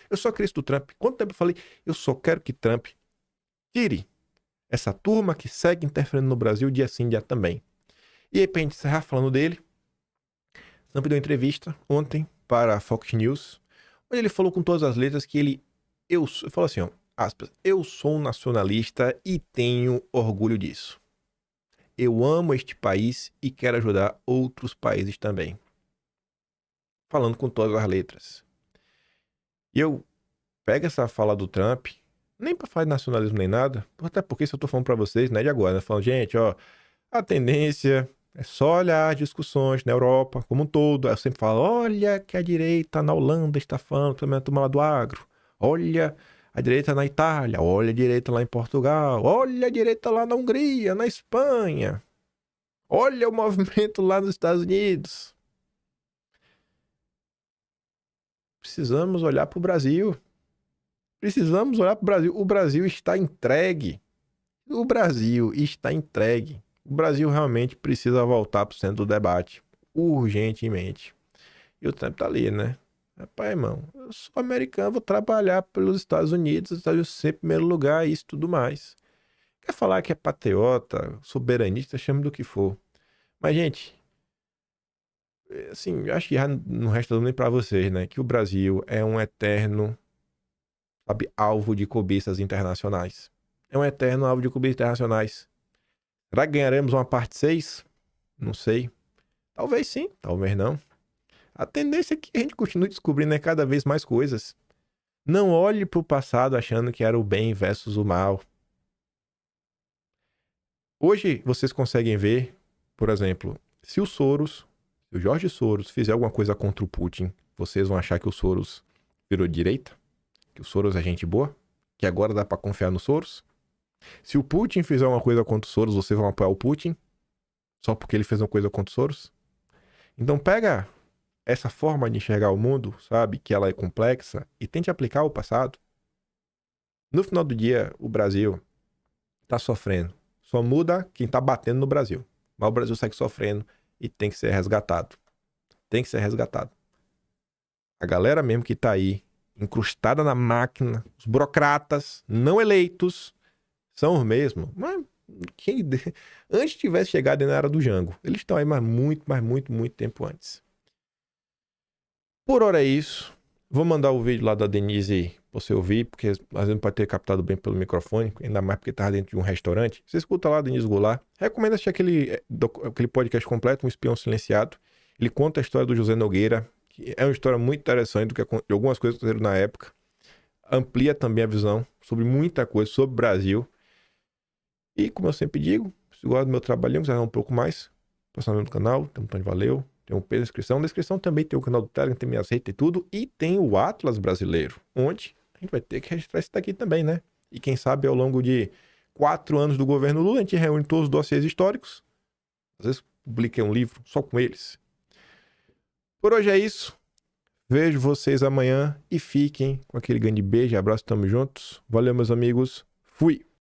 Eu só queria isso do Trump. Quanto tempo eu falei? Eu só quero que Trump tire essa turma que segue interferindo no Brasil dia sim, dia também. E aí, pra gente encerrar falando dele, Trump deu uma entrevista ontem para a Fox News, onde ele falou com todas as letras que ele falou assim, ó, aspas, eu sou um nacionalista e tenho orgulho disso. Eu amo este país e quero ajudar outros países também. Falando com todas as letras. E eu pego essa fala do Trump, nem para falar de nacionalismo nem nada, até porque isso eu tô falando para vocês, né, de agora, né, falando, gente, ó, a tendência é só olhar as discussões na Europa como um todo. Aí eu sempre falo, olha que a direita na Holanda está falando também a turma lá do agro. Olha a direita na Itália, olha a direita lá em Portugal, olha a direita lá na Hungria, na Espanha. Olha o movimento lá nos Estados Unidos. Precisamos olhar para o Brasil. O Brasil está entregue. O Brasil realmente precisa voltar para o centro do debate. Urgentemente. E o Trump tá ali, né? Rapaz, irmão, eu sou americano, vou trabalhar pelos Estados Unidos, os Estados Unidos sempre em primeiro lugar, isso e tudo mais. Quer falar que é patriota, soberanista, chame do que for. Mas, gente, assim, eu acho que já não resta nem pra vocês, né? Que o Brasil é um eterno, sabe, alvo de cobiças internacionais. É um eterno alvo de cobiças internacionais. Será que ganharemos uma parte 6? Não sei. Talvez sim, talvez não. A tendência é que a gente continue descobrindo, né, cada vez mais coisas. Não olhe pro passado achando que era o bem versus o mal. Hoje vocês conseguem ver, por exemplo, se o Jorge Soros fizer alguma coisa contra o Putin, vocês vão achar que o Soros virou direita? Que o Soros é gente boa? Que agora dá pra confiar no Soros? Se o Putin fizer uma coisa contra o Soros, vocês vão apoiar o Putin? Só porque ele fez uma coisa contra o Soros? Então pega essa forma de enxergar o mundo, sabe, que ela é complexa, e tente aplicar ao passado. No final do dia, o Brasil tá sofrendo. Só muda quem tá batendo no Brasil. Mas o Brasil segue sofrendo e tem que ser resgatado. Tem que ser resgatado. A galera mesmo que tá aí, incrustada na máquina, os burocratas não eleitos, são os mesmos. Mas antes tivesse chegado na era do Jango. Eles estão aí muito tempo antes. Por hora é isso. Vou mandar o vídeo lá da Denise pra você ouvir, porque às vezes não pode ter captado bem pelo microfone, ainda mais porque tava dentro de um restaurante. Você escuta lá, Denise Goulart. Recomendo assistir aquele podcast completo, Um Espião Silenciado. Ele conta a história do José Nogueira, que é uma história muito interessante de algumas coisas que aconteceram na época. Amplia também a visão sobre muita coisa, sobre o Brasil. E como eu sempre digo, se gosta do meu trabalhinho, quiser um pouco mais, passa no canal, tem um botão de valeu. Tem um P na descrição. Na descrição também tem o canal do Telegram, tem minhas redes e tudo. E tem o Atlas Brasileiro, onde a gente vai ter que registrar isso daqui também, né? E quem sabe ao longo de 4 anos do governo Lula, a gente reúne todos os dossiês históricos. Às vezes publiquei um livro só com eles. Por hoje é isso. Vejo vocês amanhã e fiquem com aquele grande beijo, abraço, tamo juntos. Valeu, meus amigos. Fui!